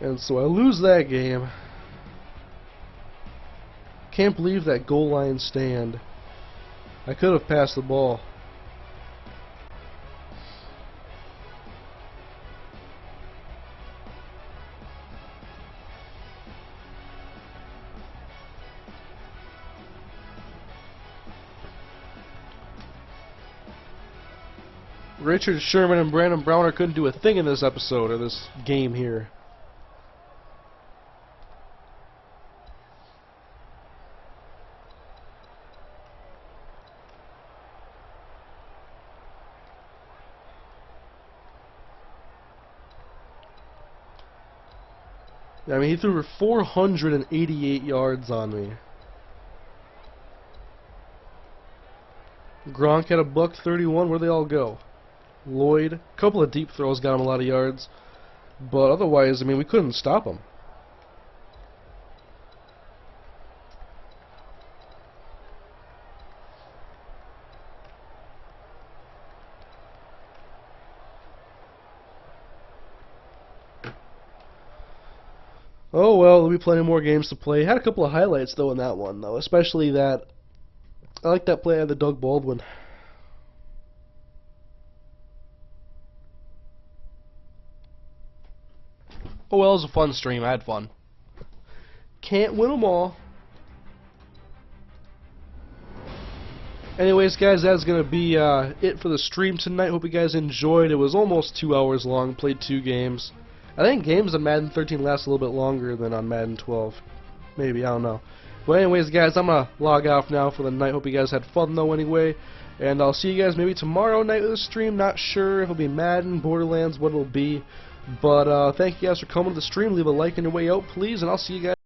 And so I lose that game. Can't believe that goal line stand. I could have passed the ball. Richard Sherman and Brandon Browner couldn't do a thing in this episode, or this game here. I mean, he threw for 488 yards on me. Gronk had a $131. Where'd they all go? Lloyd, a couple of deep throws got him a lot of yards, but otherwise, I mean, we couldn't stop him. Oh well, there'll be plenty more games to play. Had a couple of highlights though in that one though, especially that I like that play of the Doug Baldwin. Oh well, it was a fun stream. I had fun. Can't win them all. Anyways, guys, that's going to be it for the stream tonight. Hope you guys enjoyed. It was almost 2 hours long. Played 2 games. I think games on Madden 13 last a little bit longer than on Madden 12. Maybe, I don't know. But anyways, guys, I'm going to log off now for the night. Hope you guys had fun, though, anyway. And I'll see you guys maybe tomorrow night with a stream. Not sure if it'll be Madden, Borderlands, what it'll be. But thank you guys for coming to the stream. Leave a like on your way out, please. And I'll see you guys.